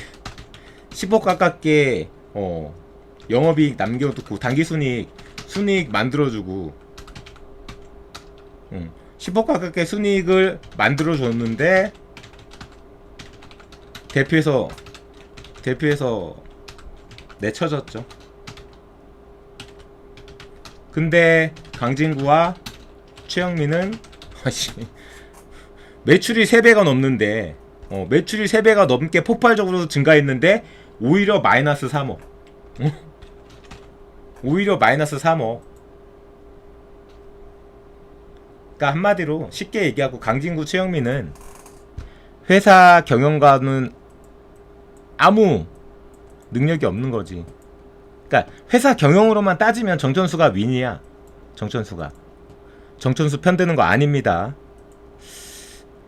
영업이익 남겨두고 순이익 만들어주고 10억 가깝게 순이익을 만들어줬는데 대표에서 내쳐졌죠. 근데 강진구와 최영민은 매출이 3배가 넘는데 매출이 3배가 넘게 폭발적으로 증가했는데 오히려 마이너스 3억. 오히려 마이너스 3억. 그러니까 한마디로 쉽게 얘기하고 강진구 최영민은 회사 경영과는 아무 능력이 없는 거지. 그러니까 회사 경영으로만 따지면 정천수가 윈이야. 정천수 편드는 거 아닙니다.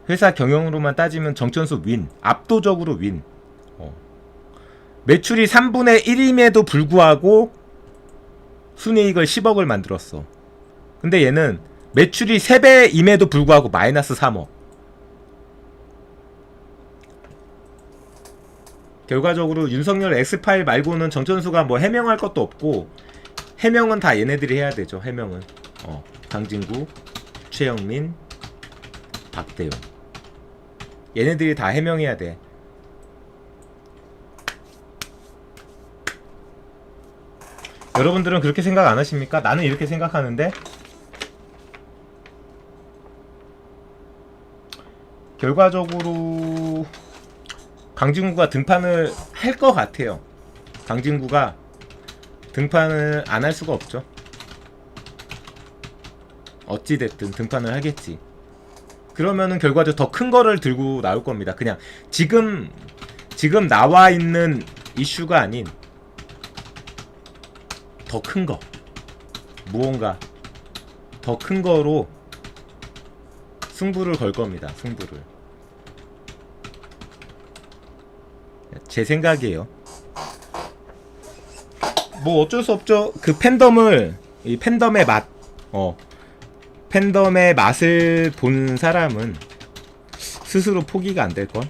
회사 경영으로만 따지면 정천수 윈. 압도적으로 윈. 매출이 3분의 1임에도 불구하고 순이익을 10억을 만들었어. 근데 얘는 매출이 3배임에도 불구하고 마이너스 3억. 결과적으로 윤석열 X파일 말고는 정천수가 뭐 해명할 것도 없고, 해명은 다 얘네들이 해야 되죠. 해명은 강진구, 최영민, 박대용, 얘네들이 다 해명해야 돼. 여러분들은 그렇게 생각 안 하십니까? 나는 이렇게 생각하는데, 결과적으로 강진구가 등판을 할 것 같아요. 강진구가 등판을 안 할 수가 없죠. 어찌됐든 등판을 하겠지. 그러면은 결과적으로 더 큰 거를 들고 나올 겁니다. 그냥 지금 나와 있는 이슈가 아닌 더 큰 거, 무언가 더 큰 거로 승부를 걸 겁니다. 승부를. 제 생각이에요. 뭐 어쩔 수 없죠. 그 팬덤을, 이 팬덤의 맛, 팬덤의 맛을 본 사람은 스스로 포기가 안 될걸?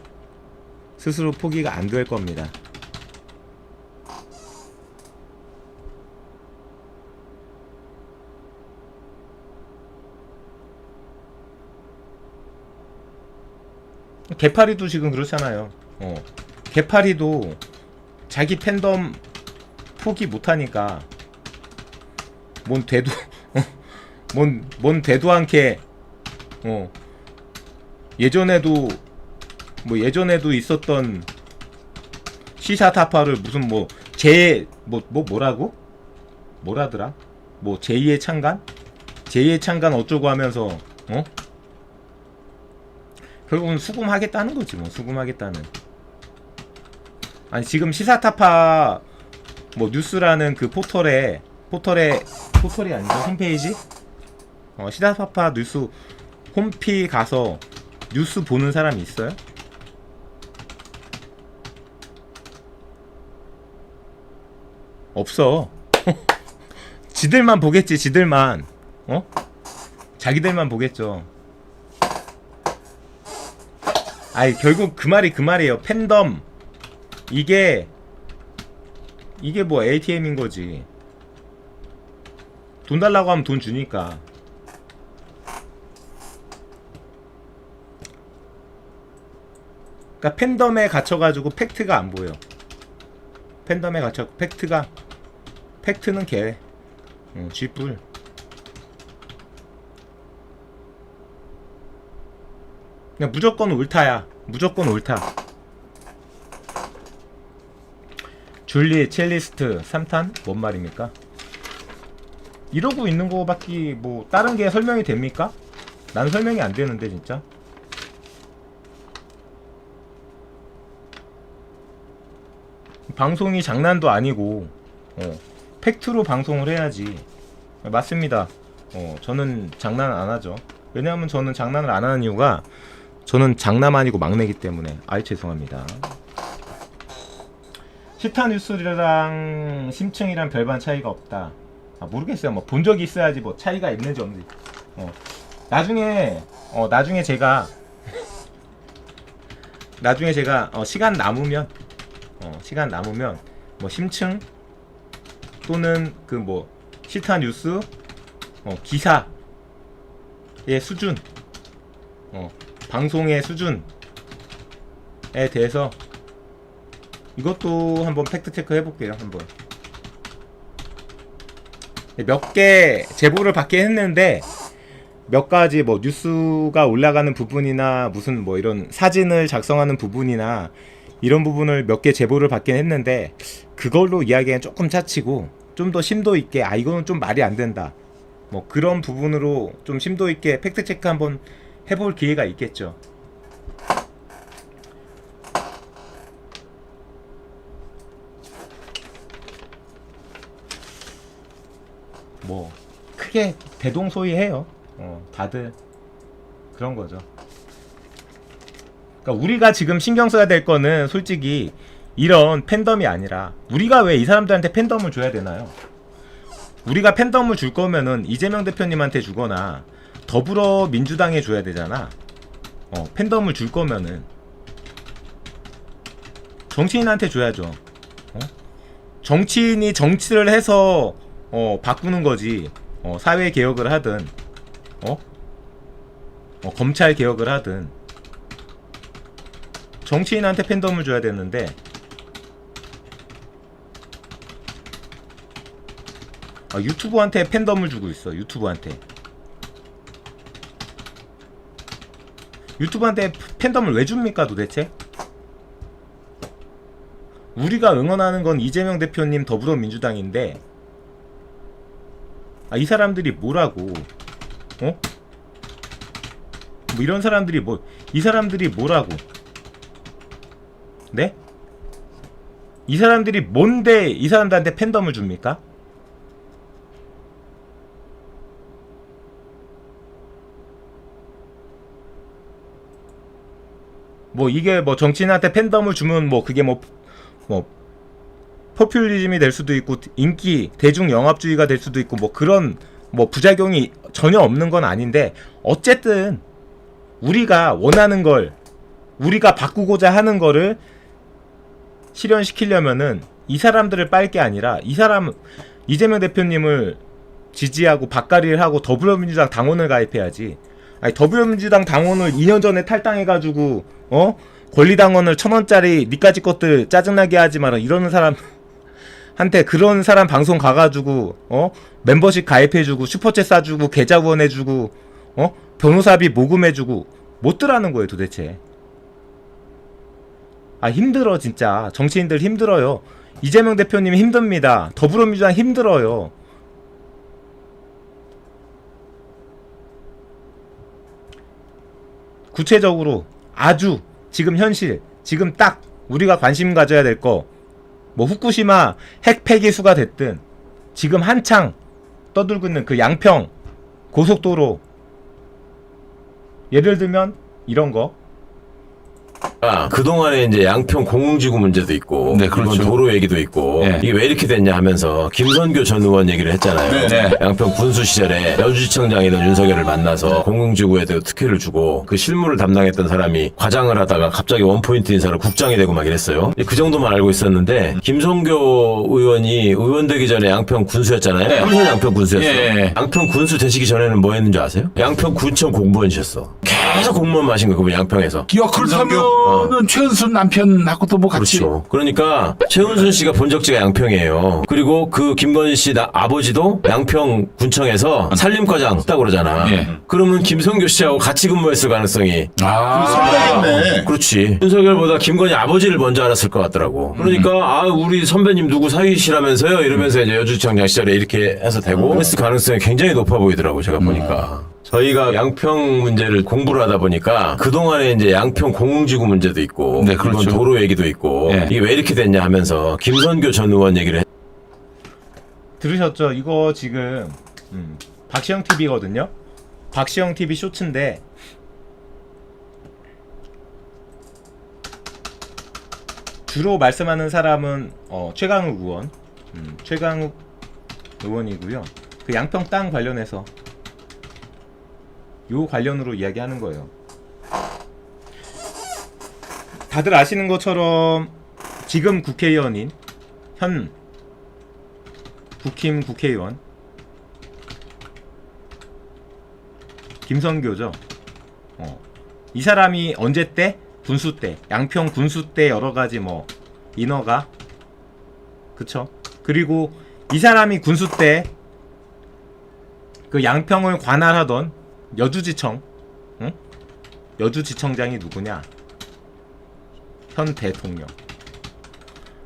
스스로 포기가 안 될 겁니다. 개파리도 지금 그렇잖아요. 개파리도 자기 팬덤 포기 못하니까 뭔 되도 뭔 되도 않게 예전에도 있었던 시사타파를 무슨 뭐라더라? 뭐 제2의 창간 어쩌고 하면서 결국은 수금하겠다는 거지. 뭐 수금하겠다는. 아니 지금 시사타파 뭐 뉴스라는 그 포털이 아니죠, 홈페이지? 시사타파 뉴스 홈피 가서 뉴스 보는 사람이 있어요? 없어. 지들만 보겠지. 지들만. 자기들만 보겠죠. 아이 결국 그 말이에요. 팬덤 이게 뭐 ATM인 거지. 돈 달라고 하면 돈 주니까. 그러니까 팬덤에 갇혀가지고 팩트가 안 보여. 팬덤에 갇혀 팩트는 개. 쥐뿔. 그냥 무조건 옳다야. 무조건 옳다. 줄리 첼리스트 3탄? 뭔 말입니까? 이러고 있는 거밖에 뭐 다른 게 설명이 됩니까? 난 설명이 안 되는데 진짜. 방송이 장난도 아니고 팩트로 방송을 해야지. 맞습니다. 저는 장난 안 하죠. 왜냐하면 저는 장난을 안 하는 이유가 저는 장남 아니고 막내기 때문에. 아이 죄송합니다. 시타뉴스랑 심층이랑 별반 차이가 없다. 모르겠어요. 뭐 본 적이 있어야지 뭐 차이가 있는지 없는지. 나중에 제가 시간 남으면 뭐 심층 또는 그 뭐 시타뉴스 기사의 수준, 방송의 수준에 대해서 이것도 한번 팩트 체크 해볼게요. 한번 몇 개 제보를 받긴 했는데 몇 가지 뭐 뉴스가 올라가는 부분이나 무슨 뭐 이런 사진을 작성하는 부분이나 이런 부분을 몇 개 제보를 받긴 했는데 그걸로 이야기는 조금 차치고 좀 더 심도 있게 이거는 좀 말이 안 된다. 뭐 그런 부분으로 좀 심도 있게 팩트 체크 한번 해볼 기회가 있겠죠. 뭐 크게 대동소이해요. 다들 그런 거죠. 그러니까 우리가 지금 신경 써야 될 거는 솔직히 이런 팬덤이 아니라 우리가 왜 이 사람들한테 팬덤을 줘야 되나요? 우리가 팬덤을 줄 거면은 이재명 대표님한테 주거나 더불어민주당에 줘야 되잖아. 팬덤을 줄 거면은 정치인한테 줘야죠. 정치인이 정치를 해서 바꾸는 거지. 사회 개혁을 하든 검찰 개혁을 하든 정치인한테 팬덤을 줘야 되는데 유튜브한테 팬덤을 주고 있어. 유튜브한테 팬덤을 왜 줍니까 도대체? 우리가 응원하는 건 이재명 대표님 더불어민주당인데 이 사람들이 뭐라고? 뭐 이런 사람들이 이 사람들이 뭐라고? 네? 이 사람들이 뭔데 이 사람들한테 팬덤을 줍니까? 뭐 이게 뭐 정치인한테 팬덤을 주면 뭐 그게 뭐 포퓰리즘이 될 수도 있고 인기 대중 영합주의가 될 수도 있고 뭐 그런 뭐 부작용이 전혀 없는 건 아닌데 어쨌든 우리가 원하는 걸 우리가 바꾸고자 하는 거를 실현시키려면은 이 사람들을 빨 게 아니라 이 사람 이재명 대표님을 지지하고 밥가리를 하고 더불어민주당 당원을 가입해야지. 아니 더불어민주당 당원을 2년 전에 탈당해가지고 권리당원을 1,000원짜리 니까지 것들 짜증나게 하지 마라 이러는 사람 한테 그런 사람 방송 가가지고 멤버십 가입해주고 슈퍼챗 싸주고 계좌 후원해주고 변호사비 모금해주고 못 들라는 거예요 도대체. 아 힘들어 진짜. 정치인들 힘들어요. 이재명 대표님 힘듭니다. 더불어민주당 힘들어요. 구체적으로 아주 지금 현실 지금 딱 우리가 관심 가져야 될 거 뭐 후쿠시마 핵 폐기수가 됐든 지금 한창 떠들고 있는 그 양평 고속도로 예를 들면 이런 거 그동안에 이제 양평 공흥지구 문제도 있고, 네, 그렇죠. 이번 도로 얘기도 있고, 네. 이게 왜 이렇게 됐냐 하면서 김선교 전 의원 얘기를 했잖아요. 네. 양평 군수 시절에 여주지청장이던 윤석열을 만나서 공흥지구에 대해 특혜를 주고 그 실무를 담당했던 사람이 과장을 하다가 갑자기 원포인트 인사로 국장이 되고 막 이랬어요. 그 정도만 알고 있었는데 김선교 의원이 의원 되기 전에 양평 군수였잖아요. 네. 삼선 양평 군수였어. 예. 양평 군수 되시기 전에는 뭐 했는지 아세요? 양평 군청 공무원이셨어. 계속 공무원 마신 거 그분 양평에서. 그렇다면은 최은순 남편하고도 뭐 같이. 그렇죠. 그러니까 최은순 씨가 본적지가 양평이에요. 그리고 그 김건희 씨 아버지도 양평 군청에서 산림과장 했다고 그러잖아. 예. 그러면 김성교 씨하고 같이 근무했을 가능성이. 선배겠네. 그렇지. 윤석열보다 김건희 아버지를 먼저 알았을 것 같더라고. 그러니까 우리 선배님 누구 사귀시라면서요? 이러면서 이제 여주지청장 시절에 이렇게 해서 되고 했을 가능성이 굉장히 높아 보이더라고 제가 보니까. 저희가 양평 문제를 공부를 하다 보니까 그동안에 이제 양평 공흥지구 문제도 있고, 네, 그렇죠. 이번 도로 얘기도 있고, 네. 이게 왜 이렇게 됐냐 하면서 김선교 전 의원 얘기를 들으셨죠? 이거 지금 박시영 TV거든요. 박시영 TV 쇼츠인데 주로 말씀하는 사람은 최강욱 의원, 최강욱 의원이고요. 그 양평 땅 관련해서 요 관련으로 이야기하는 거예요. 다들 아시는 것처럼 지금 국회의원인 현 국힘 국회의원 김선교죠. 이 사람이 언제 때? 군수 때, 양평 군수 때 여러 가지 뭐 인허가, 그쵸? 그리고 이 사람이 군수 때 그 양평을 관할하던 여주지청, 응? 여주지청장이 누구냐? 현 대통령.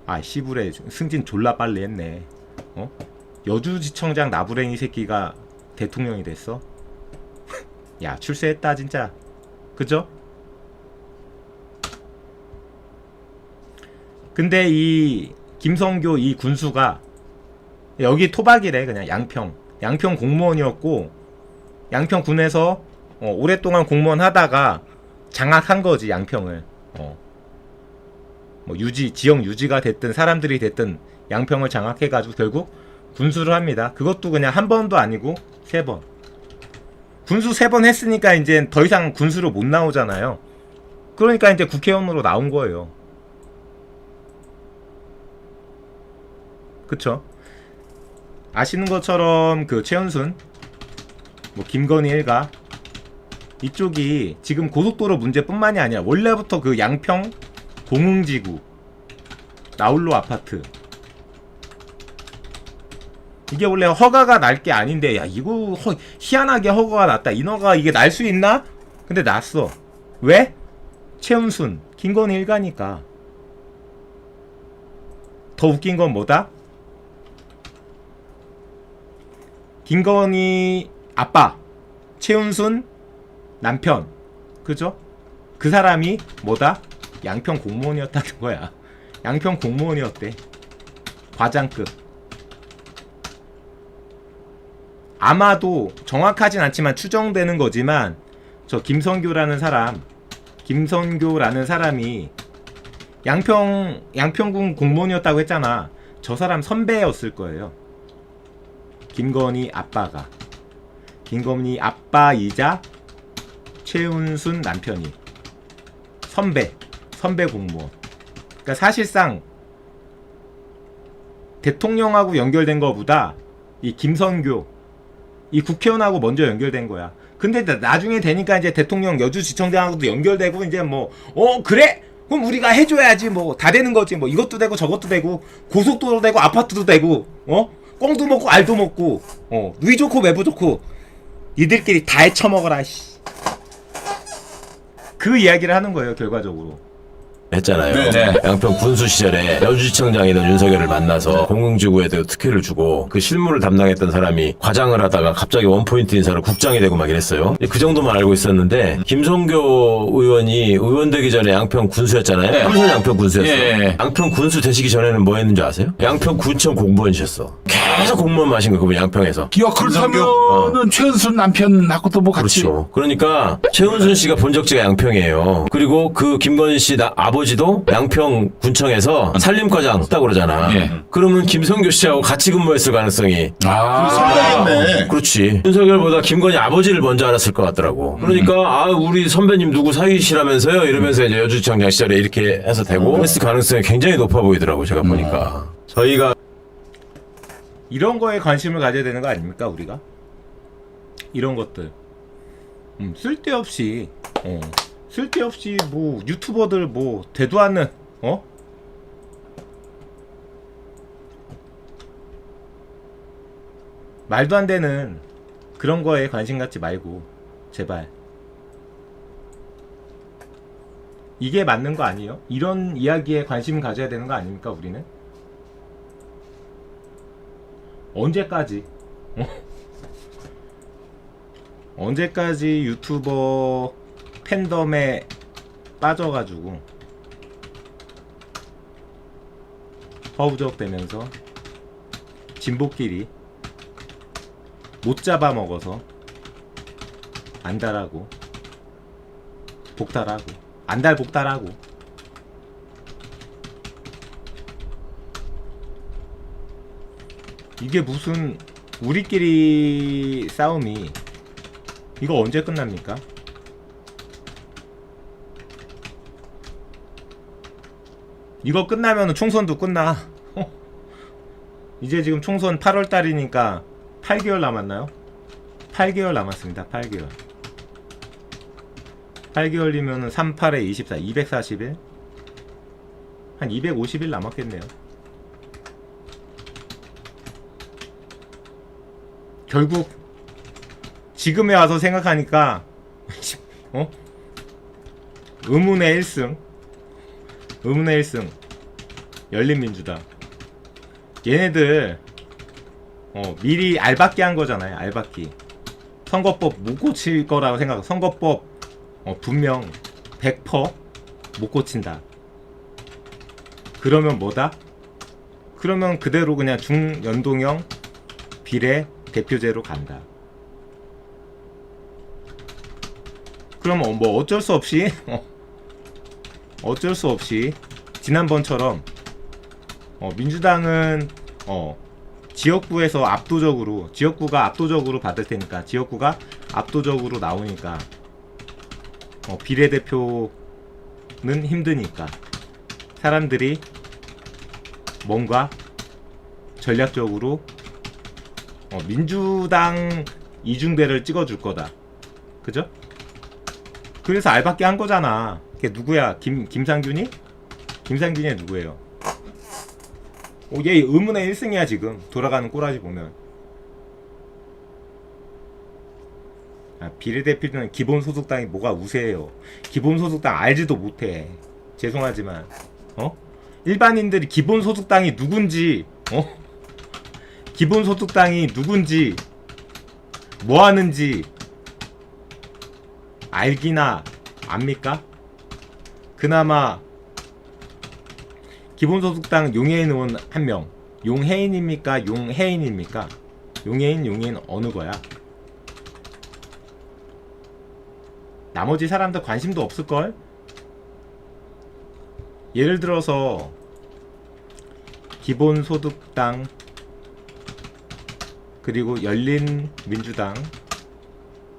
아 씨부레 승진 졸라 빨리 했네. 여주지청장 나부랭이 새끼가 대통령이 됐어? 야 출세했다 진짜. 그죠? 근데 이 김성교 이 군수가 여기 토박이래. 그냥 양평 공무원이었고 양평 군에서 오랫동안 공무원 하다가 장악한 거지 양평을. 뭐 지역 유지가 됐든 사람들이 됐든 양평을 장악해가지고 결국 군수를 합니다. 그것도 그냥 한 번도 아니고 3번. 군수 3번 했으니까 이제 더 이상 군수로 못 나오잖아요. 그러니까 이제 국회의원으로 나온 거예요. 그쵸? 아시는 것처럼 그 최은순, 뭐 김건희 일가 이쪽이 지금 고속도로 문제뿐만이 아니라 원래부터 그 양평 공흥지구 나홀로 아파트 이게 원래 허가가 날 게 아닌데 야 이거 희한하게 허가가 났다. 인허가 이게 날 수 있나? 근데 났어. 왜? 최은순 김건희 일가니까. 더 웃긴 건 뭐다? 김건희 아빠 최은순 남편, 그죠? 그 사람이 뭐다? 양평 공무원이었다는 거야. 양평 공무원이었대. 과장급. 아마도 정확하진 않지만 추정되는 거지만 저 김선교라는 사람이 양평군 공무원이었다고 했잖아. 저 사람 선배였을 거예요. 김건희 아빠가. 김건희 아빠이자 최은순 남편이 선배 공무원. 그러니까 사실상 대통령하고 연결된 거보다 이 김선교 이 국회의원하고 먼저 연결된 거야. 근데 나중에 되니까 이제 대통령 여주지청장하고도 연결되고 이제 뭐 그래? 그럼 우리가 해줘야지 뭐 다 되는 거지 뭐 이것도 되고 저것도 되고 고속도로 되고 아파트도 되고 꽁도 먹고 알도 먹고 누이 좋고 매부 좋고 이들끼리 다 해쳐먹어라 씨. 그 이야기를 하는 거예요 결과적으로. 했잖아요. 네. 양평 군수 시절에 여주지청장이던 윤석열을 만나서 공공지구에 대해 특혜를 주고 그 실무를 담당했던 사람이 과장을 하다가 갑자기 원포인트 인사로 국장이 되고 막 이랬어요. 그 정도만 알고 있었는데 김성교 의원이 의원 되기 전에 양평 군수였잖아요. 네. 삼선 양평 군수였어. 예. 양평 군수 되시기 전에는 뭐 했는지 아세요? 양평 군청 공무원이셨어. 계속 공무원 마신 거 그분 양평에서. 그렇다면은 최은순 남편하고도 뭐 같이. 그렇죠. 그러니까 최은순 씨가 본적지가 양평이에요. 그리고 그 김건희 씨 아버지도 양평 군청에서 산림과장 했다고 그러잖아. 예. 그러면 김성교 씨하고 같이 근무했을 가능성이 선배겠네. 그렇지. 윤석열보다 김건희 아버지를 먼저 알았을 것 같더라고. 그러니까 우리 선배님 누구 사귀시라면서요? 이러면서 이제 여주지청장 시절에 이렇게 해서 되고 했을 가능성이 굉장히 높아 보이더라고 제가 보니까. 저희가 이런 거에 관심을 가져야 되는 거 아닙니까 우리가? 이런 것들 쓸데없이 뭐 유튜버들 뭐 되도 않는 말도 안 되는 그런 거에 관심 갖지 말고 제발. 이게 맞는 거 아니에요? 이런 이야기에 관심 가져야 되는 거 아닙니까 우리는? 언제까지 언제까지 유튜버 팬덤에 빠져가지고 허우적대면서 진보끼리 못 잡아먹어서 안달하고 복달하고 안달복달하고 이게 무슨 우리끼리 싸움이 이거 언제 끝납니까? 이거 끝나면 총선도 끝나. 이제 지금 총선 8월달이니까 8개월 남았나요? 8개월 남았습니다. 8개월. 8개월이면은 3, 8에 24, 240일? 한 250일 남았겠네요. 결국 지금에 와서 생각하니까 의문의 1승 열린민주당 얘네들 미리 알박기 한 거잖아요. 알박기 선거법 못 고칠 거라고 생각. 선거법 분명 100% 못 고친다. 그러면 뭐다? 그러면 그대로 그냥 중연동형 비례 대표제로 간다. 그러면 뭐 어쩔 수 없이 지난번처럼 민주당은 지역구에서 지역구가 압도적으로 받을 테니까 지역구가 압도적으로 나오니까 비례대표는 힘드니까 사람들이 뭔가 전략적으로 민주당 이중대를 찍어줄 거다. 그죠? 그래서 알박기 한 거잖아. 걔 누구야? 김상균이? 김상균이 누구예요? 얘 의문의 1승이야 지금. 돌아가는 꼬라지 보면. 비례대표는 기본소득당이 뭐가 우세해요. 기본소득당 알지도 못해. 죄송하지만 일반인들이 기본소득당이 누군지 기본소득당이 누군지 뭐하는지 알기나 압니까? 그나마 기본소득당 용해인 의원 한 명. 용해인입니까? 용해인입니까? 용해인 어느 거야? 나머지 사람들 관심도 없을걸? 예를 들어서 기본소득당 그리고 열린민주당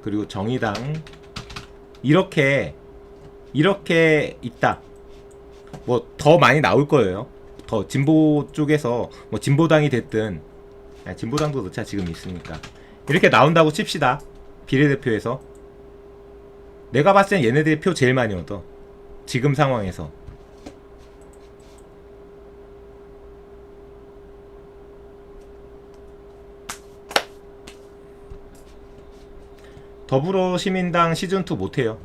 그리고 정의당 이렇게 있다. 뭐 더 많이 나올 거예요. 더 진보 쪽에서 뭐 진보당이 됐든 진보당도 넣자 지금 있으니까 이렇게 나온다고 칩시다. 비례대표에서 내가 봤을 땐 얘네들이 표 제일 많이 얻어. 지금 상황에서. 더불어시민당 시즌2 못해요.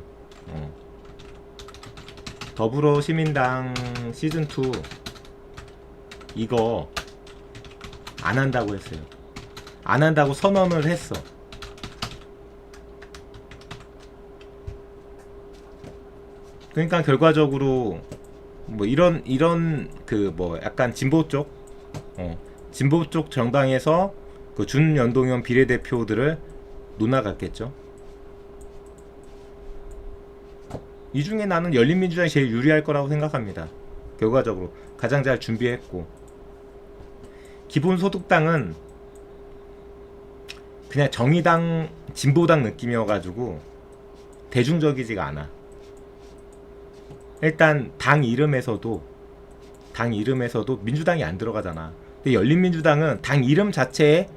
더불어시민당 시즌2 이거 안 한다고 했어요. 안 한다고 선언을 했어. 그러니까 결과적으로 뭐 이런 그 뭐 약간 진보 쪽 정당에서 그 준연동형 비례대표들을 논아갔겠죠. 이 중에 나는 열린민주당이 제일 유리할 거라고 생각합니다. 결과적으로 가장 잘 준비했고, 기본소득당은 그냥 정의당 진보당 느낌이어가지고 대중적이지가 않아. 일단 당 이름에서도 민주당이 안 들어가잖아. 근데 열린민주당은 당 이름 자체에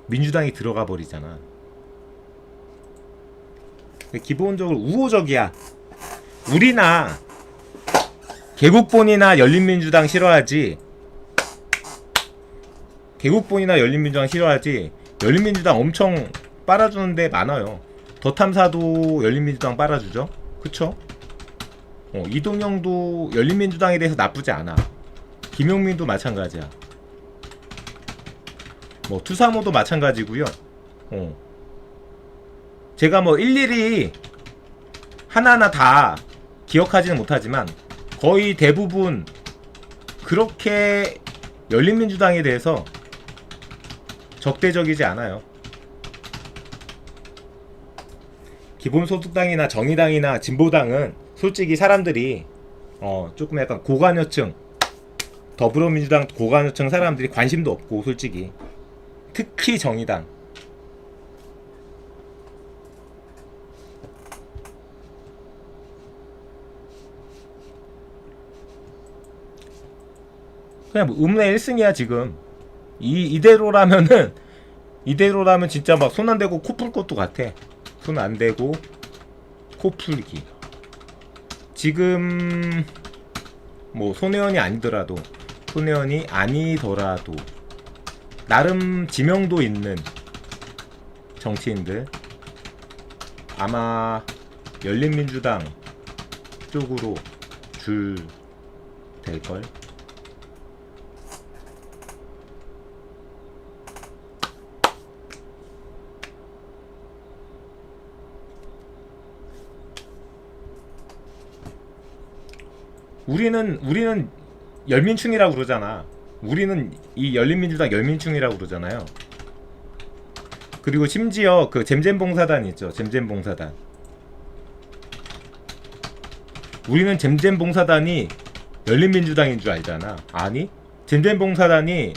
민주당이 들어가 버리잖아. 기본적으로 우호적이야. 우리나 개국본이나 열린민주당 싫어하지. 개국본이나 열린민주당 싫어하지. 열린민주당 엄청 빨아주는 데 많아요. 더 탐사도 열린민주당 빨아주죠. 그쵸? 이동영도 열린민주당에 대해서 나쁘지 않아. 김용민도 마찬가지야. 뭐 투사모도 마찬가지고요. 제가 뭐 일일이 하나하나 다 기억하지는 못하지만 거의 대부분 그렇게 열린민주당에 대해서 적대적이지 않아요. 기본소득당이나 정의당이나 진보당은 솔직히 사람들이 조금 약간 고관여층, 더불어민주당 고관여층 사람들이 관심도 없고, 솔직히 특히 정의당. 그냥 뭐 의문의 1승이야 지금. 이대로라면 진짜 막 손 안 대고 코 풀 것도 같아. 손 안 대고 코 풀기. 지금 뭐 손혜원이 아니더라도 나름 지명도 있는 정치인들 아마 열린민주당 쪽으로 줄 될걸? 우리는 열민충이라고 그러잖아. 우리는 이 열린민주당 열민충이라고 그러잖아요. 그리고 심지어 그 잼잼봉사단 있죠. 잼잼봉사단. 우리는 잼잼봉사단이 열린민주당인 줄 알잖아. 아니? 잼잼봉사단이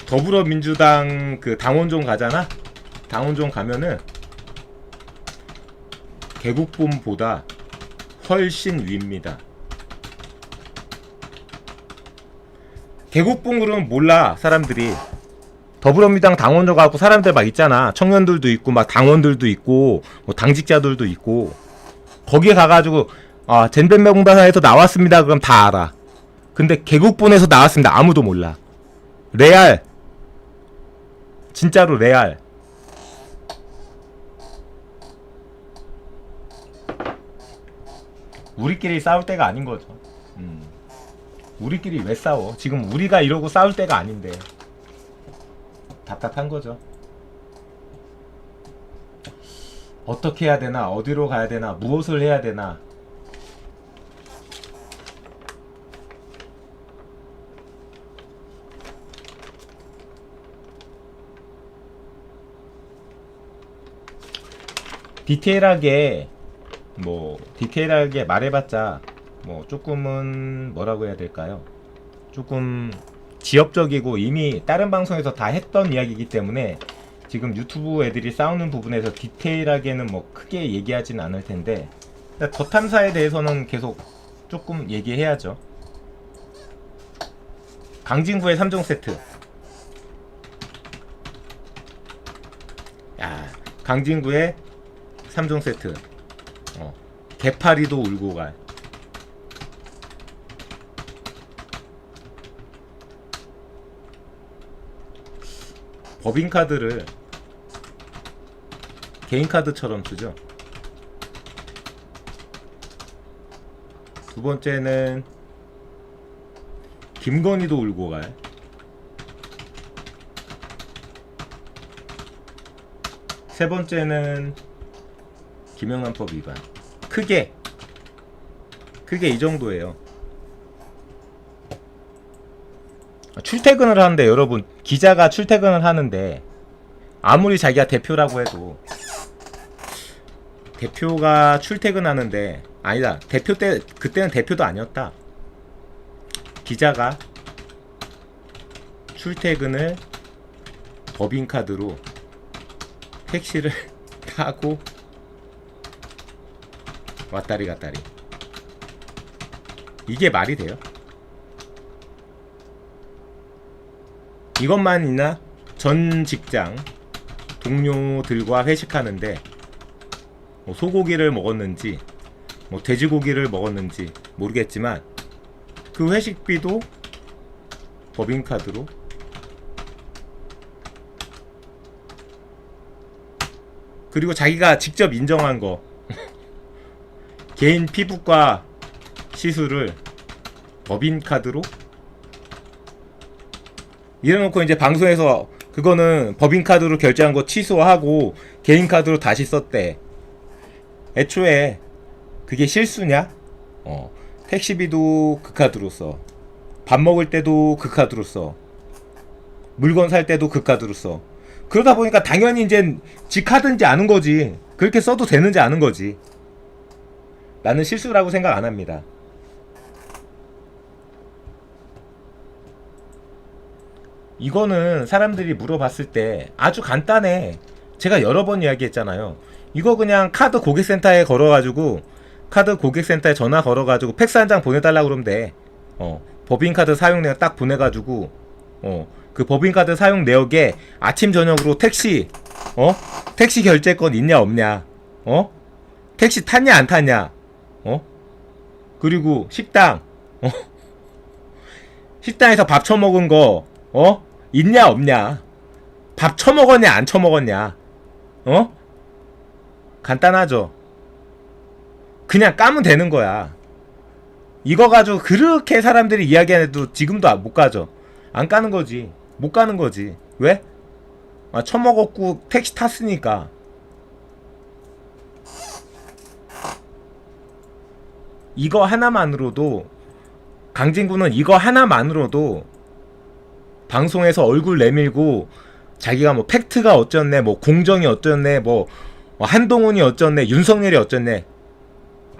더불어민주당 그 당원종 가잖아. 당원종 가면은 개국본보다 훨씬 위입니다. 개국본 그러면 몰라 사람들이. 더불어민주당 당원조 가고 사람들 막 있잖아. 청년들도 있고 막 당원들도 있고 뭐 당직자들도 있고. 거기에 가가지고 젠벤명단에서 나왔습니다 그럼 다 알아. 근데 개국본에서 나왔습니다 아무도 몰라. 레알. 진짜로 레알. 우리끼리 싸울 때가 아닌 거죠. 우리끼리 왜 싸워? 지금 우리가 이러고 싸울 때가 아닌데. 답답한 거죠. 어떻게 해야 되나? 어디로 가야 되나? 무엇을 해야 되나? 디테일하게 말해봤자 뭐 조금은 뭐라고 해야 될까요? 조금 지역적이고 이미 다른 방송에서 다 했던 이야기이기 때문에 지금 유튜브 애들이 싸우는 부분에서 디테일하게는 뭐 크게 얘기하진 않을 텐데 더 탐사에 대해서는 계속 조금 얘기해야죠. 강진구의 3종 세트. 야, 강진구의 3종 세트. 개파리도 울고 갈. 법인카드를 개인카드처럼 쓰죠. 두 번째는 김건희도 울고 갈. 세 번째는 김영란법 위반. 크게 이 정도예요. 출퇴근을 하는데 여러분, 기자가 출퇴근을 하는데 아무리 자기가 대표라고 해도 대표가 출퇴근하는데 아니다. 대표 때 그때는 대표도 아니었다. 기자가 출퇴근을 법인카드로 택시를 타고 왔다리 갔다리. 이게 말이 돼요? 이것만 있나? 전 직장 동료들과 회식하는데 뭐 소고기를 먹었는지 뭐 돼지고기를 먹었는지 모르겠지만 그 회식비도 법인카드로 그리고 자기가 직접 인정한 거 개인 피부과 시술을 법인카드로 이래놓고 이제 방송에서 그거는 법인카드로 결제한 거 취소하고 개인카드로 다시 썼대. 애초에 그게 실수냐? 택시비도 그 카드로 써. 밥 먹을 때도 그 카드로 써. 물건 살 때도 그 카드로 써. 그러다 보니까 당연히 이제 지 카드인지 아는 거지. 그렇게 써도 되는지 아는 거지. 나는 실수라고 생각 안 합니다. 이거는 사람들이 물어봤을 때 아주 간단해. 제가 여러 번 이야기했잖아요. 이거 그냥 카드 고객센터에 걸어가지고 카드 고객센터에 전화 걸어가지고 팩스 한 장 보내달라고 그러면 돼. 법인카드 사용 내역 딱 보내가지고 그 법인카드 사용 내역에 아침 저녁으로 택시 택시 결제권 있냐 없냐, 택시 탔냐 안 탔냐, 그리고 식당 식당에서 밥 처먹은 거 있냐 없냐, 밥 처먹었냐 안 처먹었냐, 간단하죠. 그냥 까면 되는 거야. 이거 가지고 그렇게 사람들이 이야기 안 해도 지금도 못 가죠. 안 까는 거지. 못 가는 거지. 왜? 처먹었고 택시 탔으니까. 이거 하나만으로도, 강진구는 이거 하나만으로도 방송에서 얼굴 내밀고 자기가 뭐 팩트가 어쩌네, 뭐 공정이 어쩌네, 뭐 한동훈이 어쩌네, 윤석열이 어쩌네,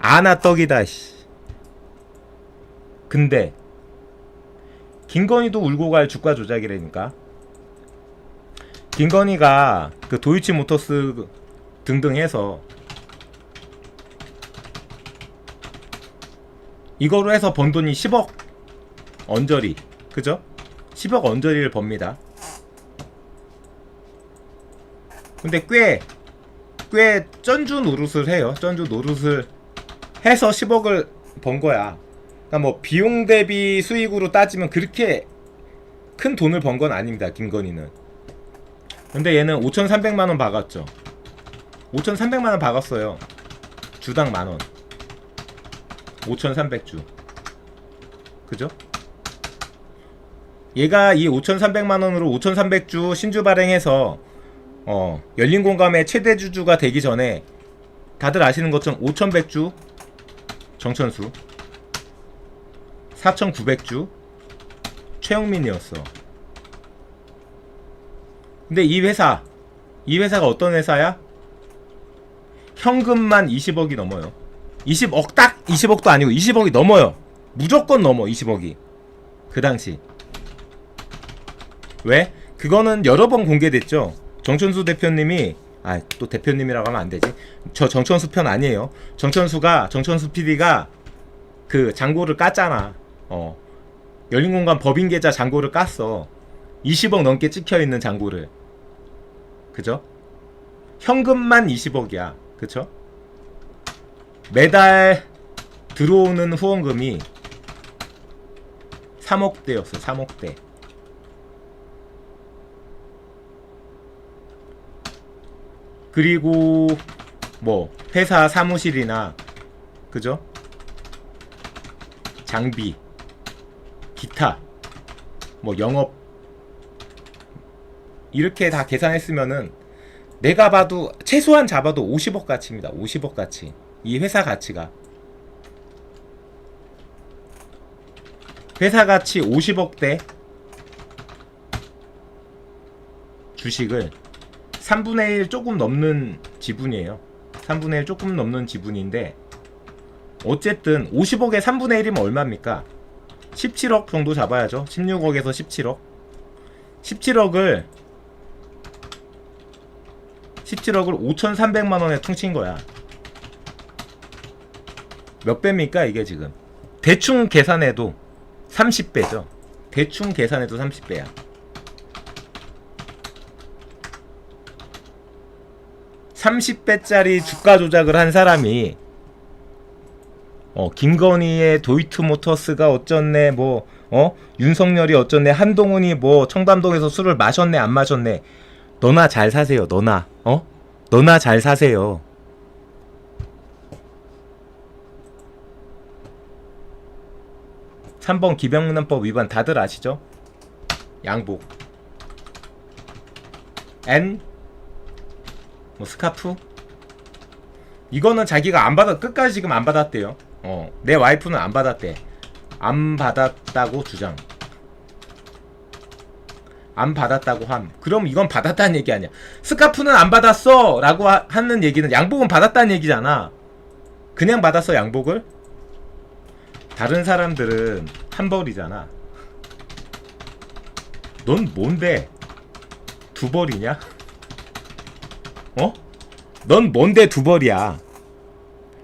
아나 떡이다 씨. 근데 김건희도 울고 갈 주가 조작이라니까. 김건희가 그 도이치모터스 등등 해서 이거로 해서 번 돈이 10억 언저리, 그죠? 10억 언저리를 법니다. 근데 꽤 쩐주 노릇을 해요. 쩐주 노릇을 해서 10억을 번 거야. 그러니까 뭐 비용 대비 수익으로 따지면 그렇게 큰 돈을 번 건 아닙니다, 김건희는. 근데 얘는 5,300만원 박았죠. 5,300만원 박았어요. 주당 만원. 5,300주. 그죠? 얘가 이 5,300만원으로 5,300주 신주 발행해서 열린공감의 최대 주주가 되기 전에 다들 아시는 것처럼 5,100주 정천수, 4,900주 최영민이었어. 근데 이 회사가 어떤 회사야? 현금만 20억이 넘어요. 20억, 딱 20억도 아니고 20억이 넘어요. 무조건 넘어, 20억이. 그 당시. 왜? 그거는 여러 번 공개됐죠. 정천수 대표님이 또 대표님이라고 하면 안 되지. 저 정천수 편 아니에요. 정천수 PD가 그 잔고를 깠잖아. 열린공간 법인 계좌 잔고를 깠어. 20억 넘게 찍혀 있는 잔고를. 그죠? 현금만 20억이야. 그쵸? 매달 들어오는 후원금이 3억대였어. 3억대. 그리고 뭐 회사 사무실이나 그죠? 장비, 기타, 뭐 영업 이렇게 다 계산했으면은 내가 봐도 최소한 잡아도 50억 가치입니다. 50억 가치. 이 회사 가치가. 회사 가치 50억대 주식을 3분의 1 조금 넘는 지분이에요. 3분의 1 조금 넘는 지분인데 어쨌든 50억에 3분의 1이면 얼마입니까? 17억 정도 잡아야죠. 16억에서 17억. 17억을 5,300만원에 퉁친 거야. 몇 배입니까 이게 지금? 대충 계산해도 30배죠. 대충 계산해도 30배야. (30배짜리) 주가 조작을 한 사람이 김건희의 도이트모터스가 어쩌네, 뭐 윤석열이 어쩌네, 한동훈이 뭐 청담동에서 술을 마셨네 안 마셨네. 너나 잘 사세요. 너나 너나 잘 사세요. (3번) 기병문헌법 위반 다들 아시죠? 양복 N 뭐 스카프 이거는 자기가 안 받아, 끝까지 지금 안 받았대요. 내 와이프는 안 받았대. 안 받았다고 주장. 안 받았다고 함. 그럼 이건 받았다는 얘기 아니야. 스카프는 안 받았어 라고 하는 얘기는 양복은 받았다는 얘기잖아. 그냥 받았어 양복을? 다른 사람들은 한 벌이잖아. 넌 뭔데 두 벌이냐? 넌 뭔데 두 벌이야?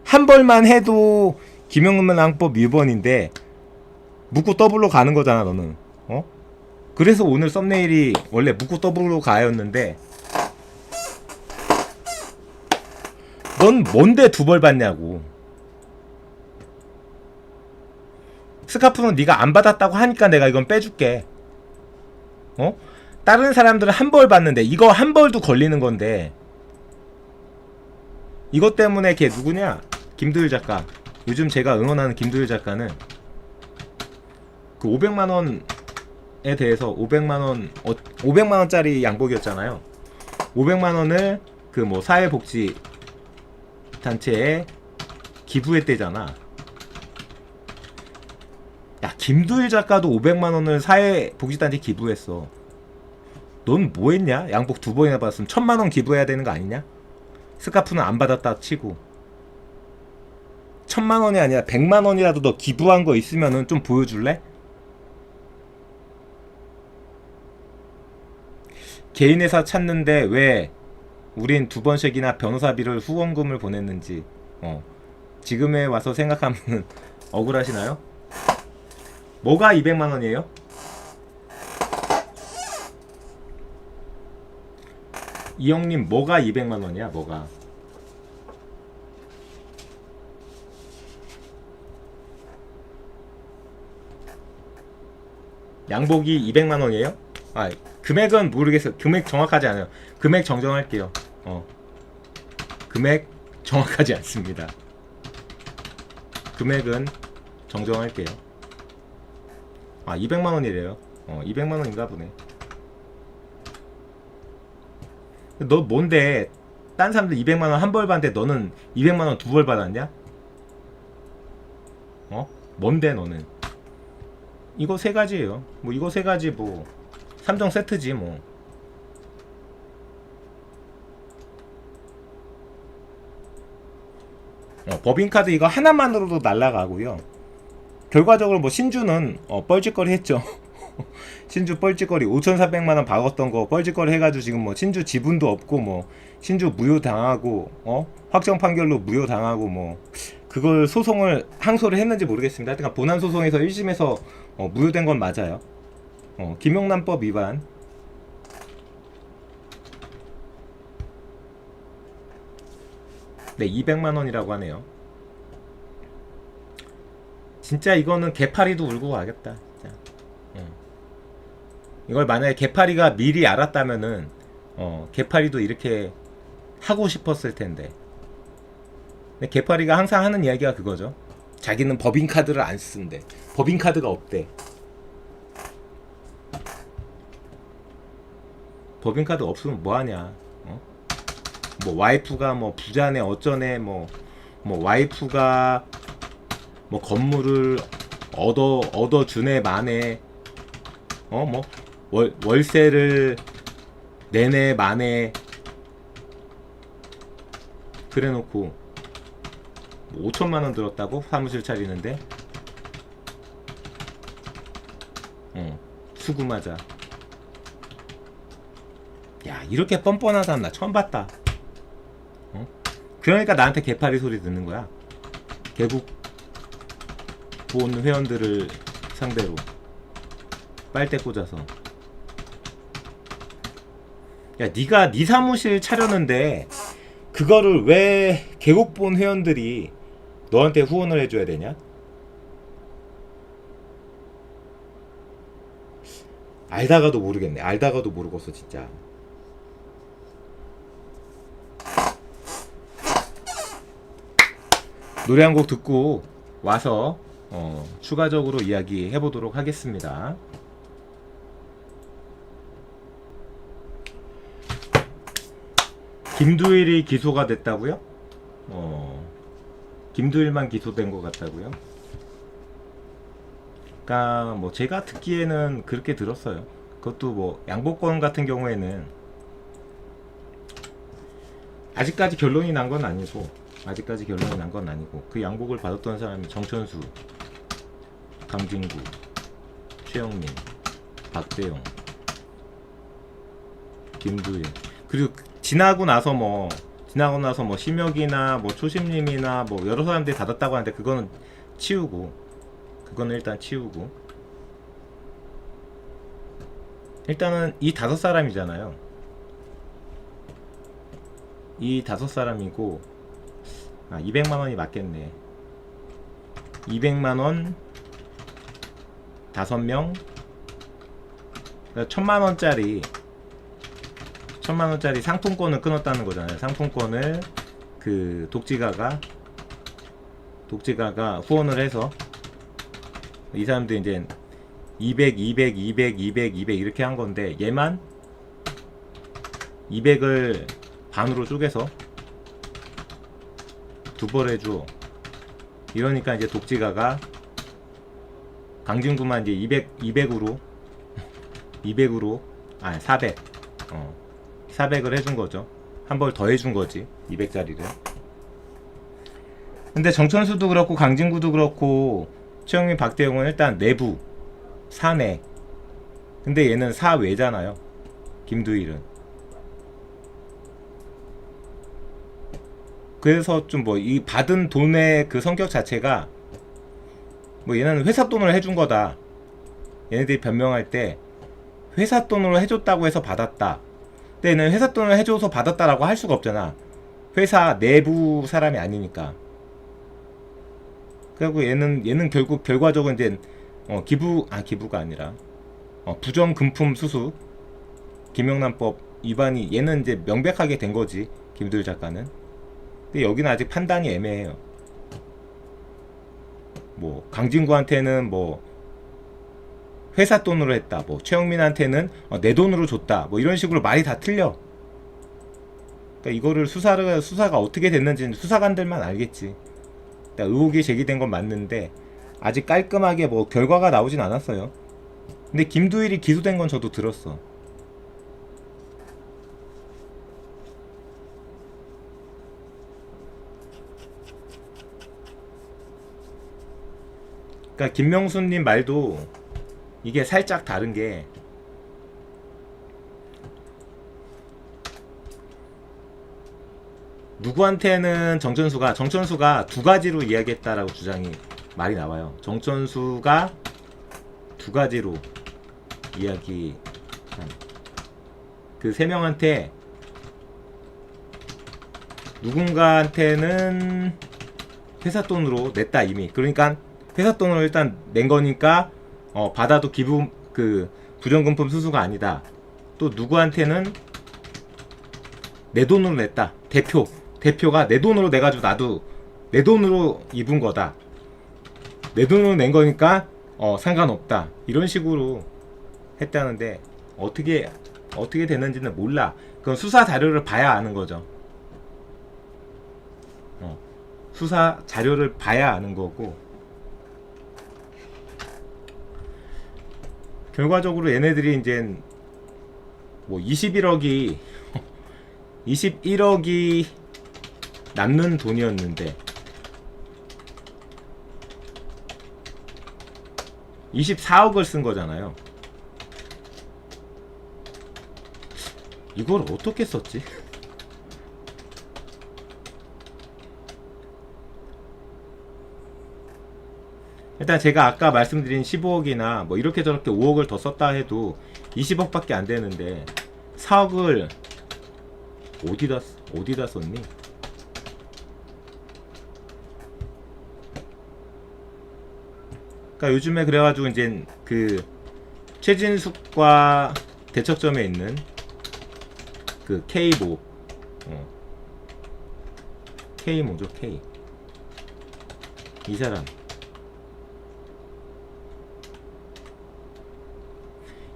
한 벌만 해도 김영문헌법 위반인데 묻고 더블로 가는 거잖아 너는. 그래서 오늘 썸네일이 원래 묻고 더블로 가였는데 넌 뭔데 두 벌 받냐고. 스카프는 네가 안 받았다고 하니까 내가 이건 빼줄게. 다른 사람들은 한 벌 받는데 이거 한 벌도 걸리는 건데. 이것 때문에 걔 누구냐? 김도일 작가. 요즘 제가 응원하는 김도일 작가는 그 500만원에 대해서 500만원짜리 양복이었잖아요. 500만원을 그 뭐 사회복지 단체에 기부했대잖아. 야, 김도일 작가도 500만원을 사회복지단체 기부했어. 넌 뭐 했냐? 양복 두 번이나 받았으면 1000만원 기부해야 되는 거 아니냐? 스카프는 안 받았다 치고 1000만원이 아니라 100만원이라도 너 기부한 거 있으면은 좀 보여줄래? 개인 회사 찾는데 왜 우린 두 번씩이나 변호사비를 후원금을 보냈는지 지금에 와서 생각하면 억울하시나요? 뭐가 200만원이에요? 이형님 뭐가 200만원이야 뭐가? 양복이 200만원이에요? 금액은 모르겠어요. 금액 정확하지 않아요. 금액 정정할게요. 금액 정확하지 않습니다. 금액은 정정할게요. 200만원이래요. 200만원인가 보네. 너 뭔데 딴 사람들 200만원 한 벌 받는데 너는 200만원 두 벌 받았냐? 뭔데 너는? 이거 세 가지예요. 뭐 이거 세 가지 뭐 3종 세트지 뭐. 법인카드 이거 하나만으로도 날라가고요. 결과적으로 뭐 신주는 뻘짓거리 했죠. 신주 뻘짓거리 5,400만 원 박았던 거 뻘짓거리 해가지고 지금 뭐 신주 지분도 없고 뭐 신주 무효 당하고 확정 판결로 무효 당하고 뭐 그걸 소송을 항소를 했는지 모르겠습니다. 하여튼 본안 소송에서 1심에서 무효된 건 맞아요. 김영란법 위반. 네, 200만 원이라고 하네요. 진짜 이거는 개파리도 울고 가겠다. 진짜. 이걸 만약에 개파리가 미리 알았다면은 개파리도 이렇게 하고 싶었을 텐데. 근데 개파리가 항상 하는 이야기가 그거죠. 자기는 법인카드를 안 쓴대. 법인카드가 없대. 법인카드 없으면 뭐하냐. 뭐 와이프가 뭐 부자네 어쩌네 뭐 와이프가 뭐 건물을 얻어주네 마네 뭐 월세를 내네 마네 그래놓고 뭐 5천만 원 들었다고 사무실 차리는데 수금하자. 야 이렇게 뻔뻔한 사람 나 처음 봤다. 그러니까 나한테 개파리 소리 듣는 거야. 개국 본 회원들을 상대로 빨대 꽂아서. 야 네가 네 사무실 차렸는데 그거를 왜 개국본 회원들이 너한테 후원을 해줘야 되냐? 알다가도 모르겠네. 알다가도 모르겠어 진짜. 노래 한 곡 듣고 와서 추가적으로 이야기 해보도록 하겠습니다. 김두일이 기소가 됐다고요? 김두일만 기소된 것 같다고요? 그러니까 뭐 제가 듣기에는 그렇게 들었어요. 그것도 뭐 양복권 같은 경우에는 아직까지 결론이 난 건 아니고 그 양복을 받았던 사람이 정천수, 강진구, 최영민, 박대영, 김두일. 그리고 지나고 나서 뭐 심혁이나 뭐 초심님이나 뭐 여러 사람들이 받았다고 하는데 그거는 일단 치우고 일단은 이 5사람이잖아요. 이 5사람이고 200만 원이 맞겠네. 200만 원 5명 1000만 원짜리 상품권을 끊었다는 거잖아요. 상품권을 그 독지가가 후원을 해서 이 사람들이 이제 200 이렇게 한 건데 얘만 200을 반으로 쪼개서 두 벌 해줘. 이러니까 이제 독지가가 강진구만 이제 200으로 400을 해준 거죠. 한 벌 더 해준 거지. 200짜리를. 근데 정천수도 그렇고 강진구도 그렇고 최영민, 박대영은 일단 내부 사내. 근데 얘는 사외잖아요. 김두일은. 그래서 좀 뭐 이 받은 돈의 그 성격 자체가 뭐 얘는 회사 돈으로 해준 거다. 얘네들이 변명할 때 회사 돈으로 해줬다고 해서 받았다. 근데 얘는 회사 돈으로 해줘서 받았다라고 할 수가 없잖아. 회사 내부 사람이 아니니까. 그리고 얘는 결국 결과적으로 이제 기부가 아니라 부정금품 수수 김영란법 위반이 얘는 이제 명백하게 된 거지. 김두일 작가는. 근데 여기는 아직 판단이 애매해요. 뭐 강진구한테는 뭐 회사 돈으로 했다. 뭐 최영민한테는 내 돈으로 줬다. 뭐 이런 식으로 말이 다 틀려. 그러니까 이거를 수사가 어떻게 됐는지는 수사관들만 알겠지. 그러니까 의혹이 제기된 건 맞는데 아직 깔끔하게 뭐 결과가 나오진 않았어요. 근데 김두일이 기소된 건 저도 들었어. 그러니까 김명수님 말도 이게 살짝 다른 게 누구한테는 정천수가 두 가지로 이야기했다라고 주장이 말이 나와요. 정천수가 두 가지로 이야기한 그 세 명한테 누군가한테는 회사 돈으로 냈다 이미. 그러니까 회사 돈으로 일단 낸 거니까 받아도 기부 그 부정금품 수수가 아니다. 또 누구한테는 내 돈으로 냈다. 대표가 내 돈으로 내가지고 나도 내 돈으로 입은 거다. 내 돈으로 낸 거니까 상관없다. 이런 식으로 했다는데 어떻게 됐는지는 몰라. 그건 수사 자료를 봐야 아는 거죠. 수사 자료를 봐야 아는 거고, 결과적으로 얘네들이 이제 뭐 21억이 남는 돈이었는데 24억을 쓴 거잖아요. 이걸 어떻게 썼지? 일단 제가 아까 말씀드린 15억이나 뭐 이렇게 저렇게 5억을 더 썼다 해도 20억밖에 안 되는데 4억을 어디다 썼니? 그러니까 요즘에 그래가지고 이제 그 최진숙과 대척점에 있는 그 K모, K모죠, K. 이 사람.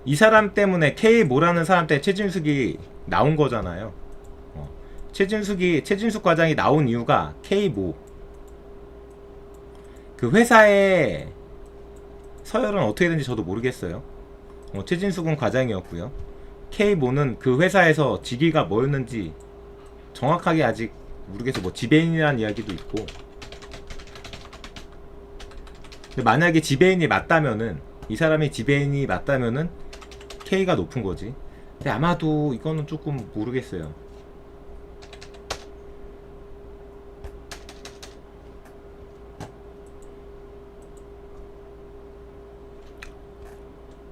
이 사람 때문에 K모라는 사람 때문에 최진숙이 나온 거잖아요. 최진숙 과장이 나온 이유가 K모. 그 회사의 서열은 어떻게 되는지 저도 모르겠어요. 최진숙은 과장이었고요. K모는 그 회사에서 직위가 뭐였는지 정확하게 아직 모르겠어요. 뭐 지배인이라는 이야기도 있고. 근데 만약에 지배인이 맞다면은, 이 사람이 지배인이 맞다면은 K가 높은 거지. 근데 아마도 이거는 조금 모르겠어요.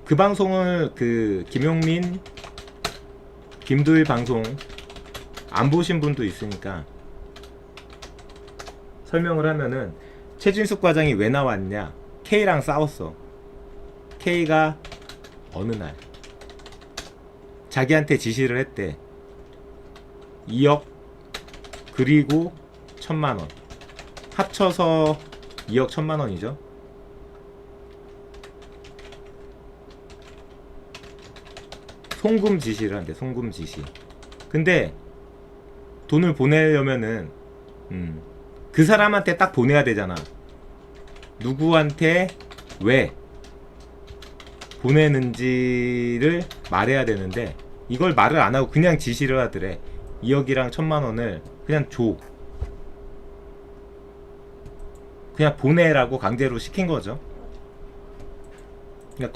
그 방송을 그 김용민, 김두일 방송 안 보신 분도 있으니까 설명을 하면은, 최진숙 과장이 왜 나왔냐? K랑 싸웠어. K가 어느 날 자기한테 지시를 했대. 2억 그리고 1,000만원 합쳐서 2억 1,000만원이죠. 송금 지시를 한대. 송금 지시. 근데 돈을 보내려면은 그 사람한테 딱 보내야 되잖아. 누구한테 왜 보내는지를 말해야 되는데 이걸 말을 안 하고 그냥 지시를 하더래. 2억이랑 1,000만원을 그냥 줘. 그냥 보내라고 강제로 시킨 거죠. 그러니까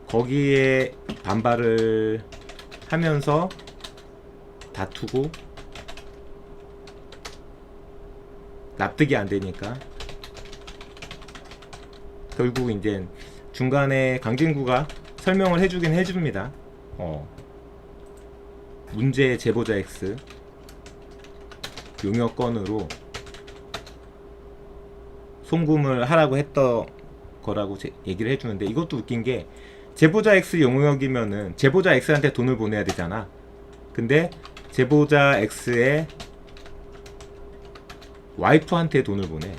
거기에 반발을 하면서 다투고 납득이 안 되니까 결국 이제 중간에 강진구가 설명을 해주긴 해줍니다. 문제의 제보자 X 용역 건으로 송금을 하라고 했던 거라고 얘기를 해주는데, 이것도 웃긴 게 제보자 X 용역이면은 제보자 X한테 돈을 보내야 되잖아. 근데 제보자 X의 와이프한테 돈을 보내.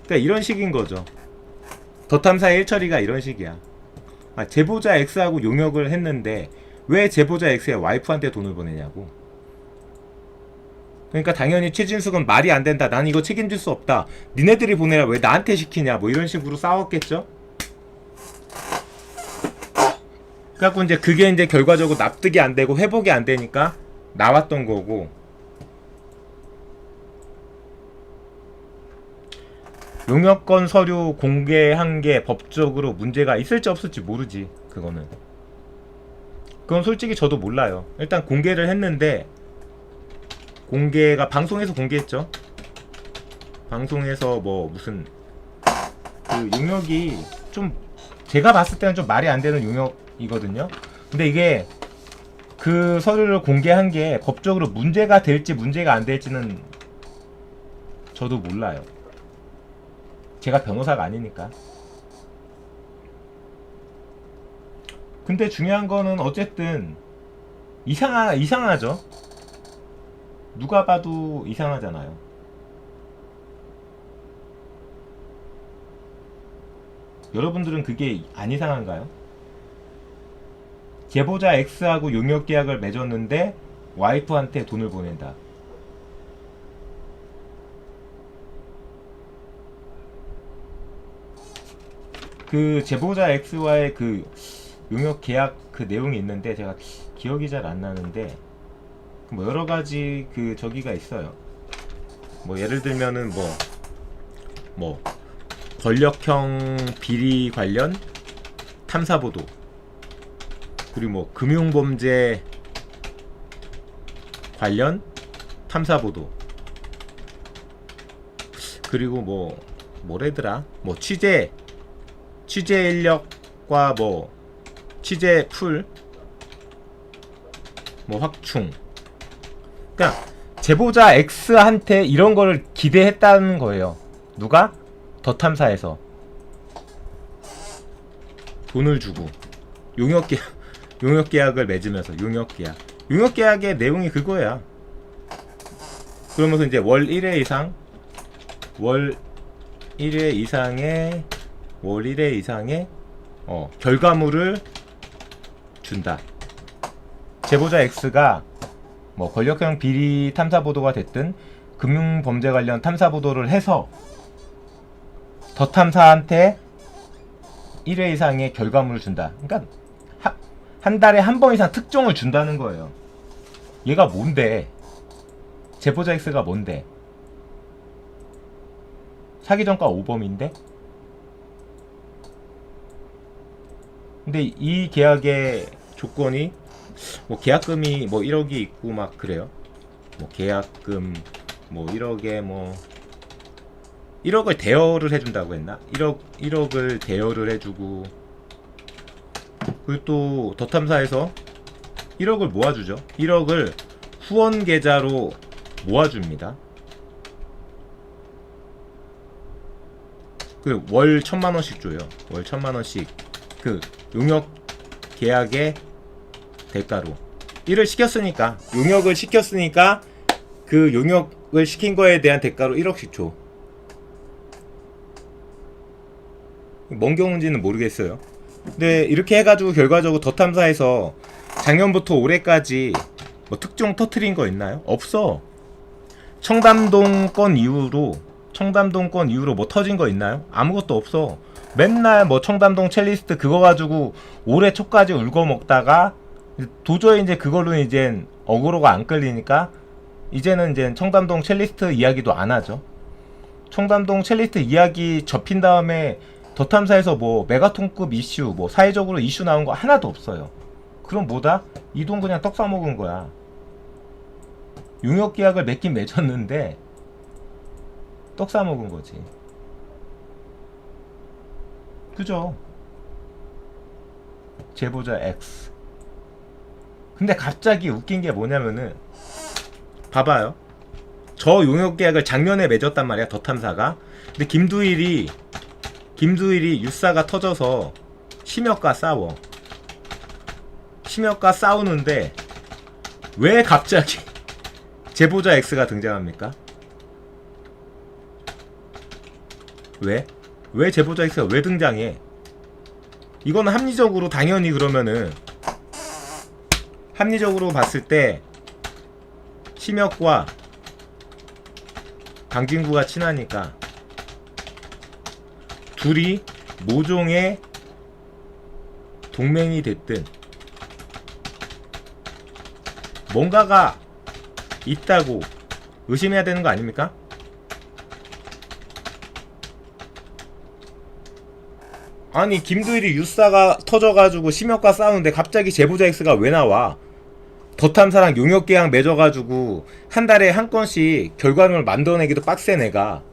그러니까 이런 식인 거죠. 더탐사의 1처리가 이런 식이야. 제보자 X하고 용역을 했는데 왜 제보자 X의 와이프한테 돈을 보내냐고. 그러니까 당연히 최진숙은 말이 안 된다. 난 이거 책임질 수 없다. 니네들이 보내라. 왜 나한테 시키냐. 뭐 이런 식으로 싸웠겠죠. 그래갖고 이제 그게 이제 결과적으로 납득이 안 되고 회복이 안 되니까 나왔던 거고. 용역권 서류 공개한 게 법적으로 문제가 있을지 없을지 모르지. 그거는. 그건 솔직히 저도 몰라요. 일단 공개를 했는데 공개가 방송에서 공개했죠. 방송에서 뭐 무슨 그 용역이 좀 제가 봤을 때는 좀 말이 안 되는 용역이거든요. 근데 이게 그 서류를 공개한 게 법적으로 문제가 될지 문제가 안 될지는 저도 몰라요. 제가 변호사가 아니니까. 근데 중요한 거는 어쨌든 이상하죠. 누가 봐도 이상하잖아요. 여러분들은 그게 안 이상한가요? 제보자 X하고 용역 계약을 맺었는데 와이프한테 돈을 보낸다. 그 제보자 X와의 그 용역 계약 그 내용이 있는데 제가 기억이 잘 안 나는데 뭐 여러 가지 그 저기가 있어요. 뭐 예를 들면은 뭐 권력형 비리 관련 탐사 보도, 그리고 뭐 금융범죄 관련 탐사 보도, 그리고 뭐래더라, 뭐 취재 인력과 뭐 취재 풀, 뭐 확충. 그러니까 제보자 X한테 이런 거를 기대했다는 거예요. 누가? 더 탐사에서 돈을 주고 용역 계약을 맺으면서 용역 계약의 내용이 그거야. 그러면서 이제 월 1회 이상의 결과물을 준다. 제보자 X가 뭐 권력형 비리 탐사 보도가 됐든 금융범죄 관련 탐사 보도를 해서 더 탐사한테 1회 이상의 결과물을 준다. 그러니까 한 달에 한 번 이상 특종을 준다는 거예요. 얘가 뭔데? 제보자 X가 뭔데? 사기전과 오범인데? 근데 이 계약의 조건이 뭐 계약금이 뭐 1억이 있고 막 그래요. 뭐 계약금 뭐 1억에 뭐 1억을 대여를 해준다고 했나? 1억을 대여를 해주고, 그리고 또 더 탐사에서 1억을 모아주죠. 1억을 후원 계좌로 모아줍니다. 그 월 1,000만원씩 줘요. 월 1,000만원씩 그 용역 계약의 대가로. 일을 시켰으니까, 용역을 시켰으니까 그 용역을 시킨 거에 대한 대가로 1억씩 줘. 뭔 경우인지는 모르겠어요. 근데 이렇게 해가지고 결과적으로 더 탐사에서 작년부터 올해까지 뭐 특종 터트린 거 있나요? 없어. 청담동 건 이후로 뭐 터진 거 있나요? 아무것도 없어. 맨날 뭐 청담동 첼리스트 그거 가지고 올해 초까지 울고 먹다가 도저히 이제 그걸로 이젠 어그로가 안 끌리니까 이제는 이제 청담동 첼리스트 이야기도 안 하죠. 청담동 첼리스트 이야기 접힌 다음에 더 탐사에서 뭐 메가톤급 이슈, 뭐 사회적으로 이슈 나온 거 하나도 없어요. 그럼 뭐다? 이 돈 그냥 떡 싸먹은 거야. 용역 계약을 맺긴 맺었는데 떡 싸먹은 거지. 그죠? 제보자 X. 근데 갑자기 웃긴 게 뭐냐면은 봐봐요. 저 용역 계약을 작년에 맺었단 말이야, 더 탐사가. 근데 김두일이 유사가 터져서 심혁과 싸우는데 왜 갑자기 제보자 X가 등장합니까? 왜 제보자 X가 왜 등장해? 이거는 합리적으로 당연히 그러면은 합리적으로 봤을 때 심혁과 강진구가 친하니까 둘이 모종의 동맹이 됐든 뭔가가 있다고 의심해야 되는 거 아닙니까? 아니 김두일이 유사가 터져가지고 심혁과 싸우는데 갑자기 제보자 X가 왜 나와? 더탐사랑 용역계약 맺어가지고 한 달에 한 건씩 결과물을 만들어내기도 빡세 내가.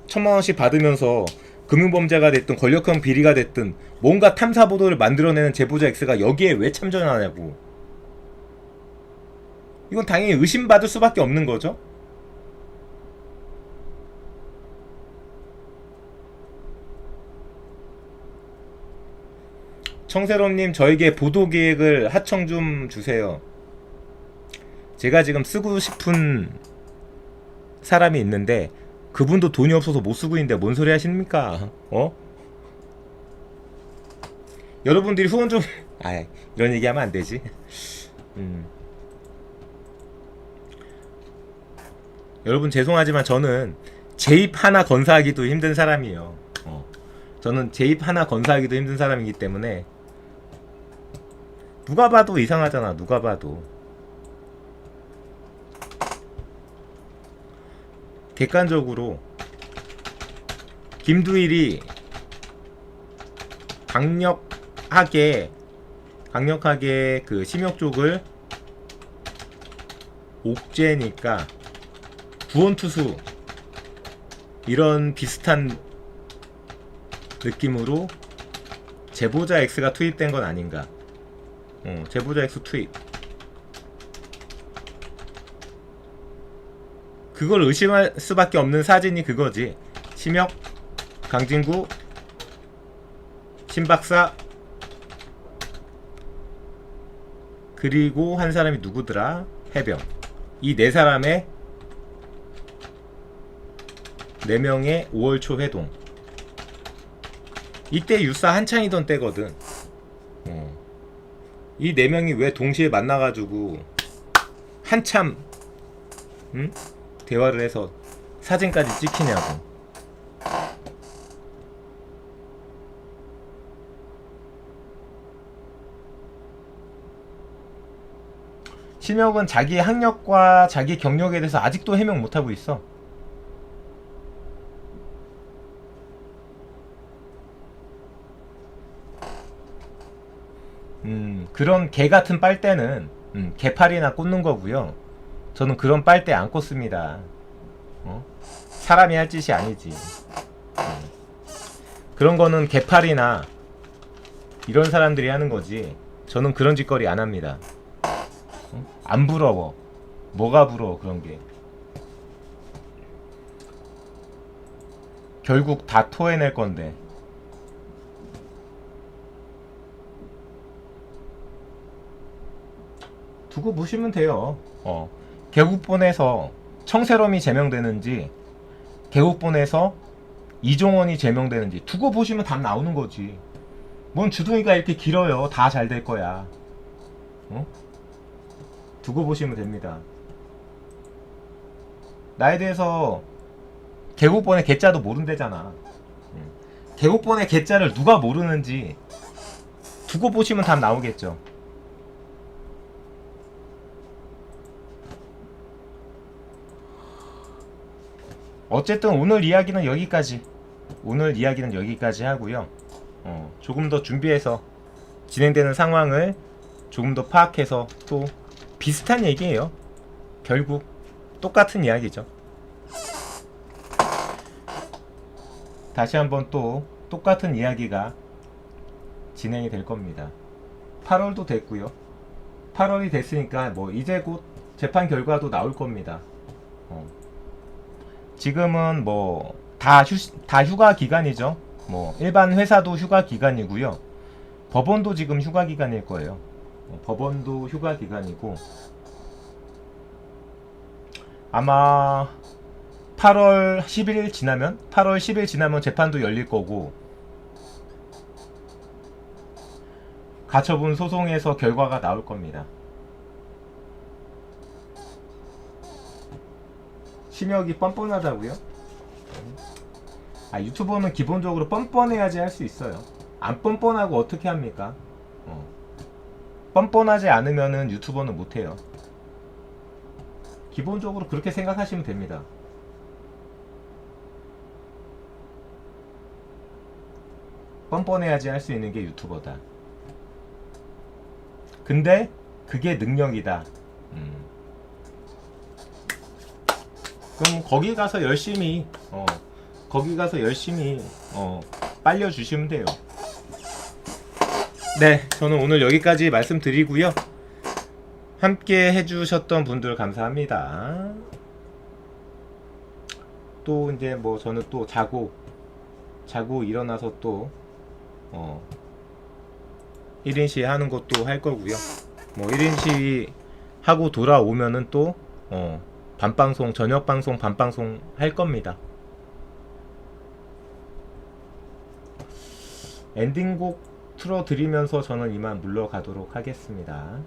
1,000만원씩 받으면서 금융범죄가 됐든 권력형 비리가 됐든 뭔가 탐사보도를 만들어내는 제보자 X가 여기에 왜 참전하냐고. 이건 당연히 의심받을 수밖에 없는 거죠. 청새롬님, 저에게 보도계획을 하청 좀 주세요. 제가 지금 쓰고 싶은 사람이 있는데 그분도 돈이 없어서 못 쓰고 있는데 뭔 소리 하십니까? 여러분들이 후원 좀 이런 얘기하면 안 되지. 여러분 죄송하지만 저는 재입 하나 건사하기도 힘든 사람이에요. 저는 재입 하나 건사하기도 힘든 사람이기 때문에 누가 봐도 이상하잖아. 누가 봐도. 객관적으로 김두일이 강력하게 그 심혁 쪽을 옥죄니까 구원투수 이런 비슷한 느낌으로 제보자 X가 투입된 건 아닌가. 제보자 X 투입. 그걸 의심할 수밖에 없는 사진이 그거지. 심혁, 강진구, 신박사, 그리고 한 사람이 누구더라? 해병. 이 네 사람의 4명의 5월 초 회동. 이때 유사 한창이던 때거든. 이 4명이 왜 동시에 만나가지고 한참 대화를 해서 사진까지 찍히냐고. 심혁은 자기 학력과 자기 경력에 대해서 아직도 해명 못하고 있어. 그런 개 같은 빨대는 개팔이나 꽂는 거고요. 저는 그런 빨대 안 꽂습니다. 사람이 할 짓이 아니지. 그런 거는 개팔이나 이런 사람들이 하는 거지. 저는 그런 짓거리 안 합니다. 안 부러워. 뭐가 부러워 그런 게. 결국 다 토해낼 건데. 두고 보시면 돼요. 개국본에서 청새롬이 제명되는지 개국본에서 이종원이 제명되는지 두고 보시면 답 나오는 거지. 뭔 주둥이가 이렇게 길어요. 다 잘 될 거야. 두고 보시면 됩니다. 나에 대해서 개국본의 개자도 모른대잖아. 개국본의 개자를 누가 모르는지 두고 보시면 답 나오겠죠. 어쨌든 오늘 이야기는 여기까지 하고요. 조금 더 준비해서 진행되는 상황을 조금 더 파악해서 또 비슷한 얘기예요. 결국 똑같은 이야기죠. 다시 한번 또 똑같은 이야기가 진행이 될 겁니다. 8월도 됐고요. 8월이 됐으니까 뭐 이제 곧 재판 결과도 나올 겁니다. 지금은 뭐 다 휴가 기간이죠. 뭐 일반 회사도 휴가 기간이고요. 법원도 지금 휴가 기간일 거예요. 법원도 휴가 기간이고 아마 8월 10일 지나면 재판도 열릴 거고 가처분 소송에서 결과가 나올 겁니다. 심혁이 뻔뻔하다고요? 유튜버는 기본적으로 뻔뻔해야지 할 수 있어요. 안 뻔뻔하고 어떻게 합니까? 뻔뻔하지 않으면은 유튜버는 못해요. 기본적으로 그렇게 생각하시면 됩니다. 뻔뻔해야지 할 수 있는 게 유튜버다. 근데 그게 능력이다. 그럼 거기 가서 열심히 빨려 주시면 돼요. 네, 저는 오늘 여기까지 말씀드리고요. 함께 해주셨던 분들 감사합니다. 또 이제 뭐 저는 또 자고 일어나서 또 1인 시위 하는 것도 할 거고요. 뭐 1인 시위 하고 돌아오면은 또 밤방송, 저녁 방송, 밤방송 할 겁니다. 엔딩곡 틀어드리면서 저는 이만 물러가도록 하겠습니다.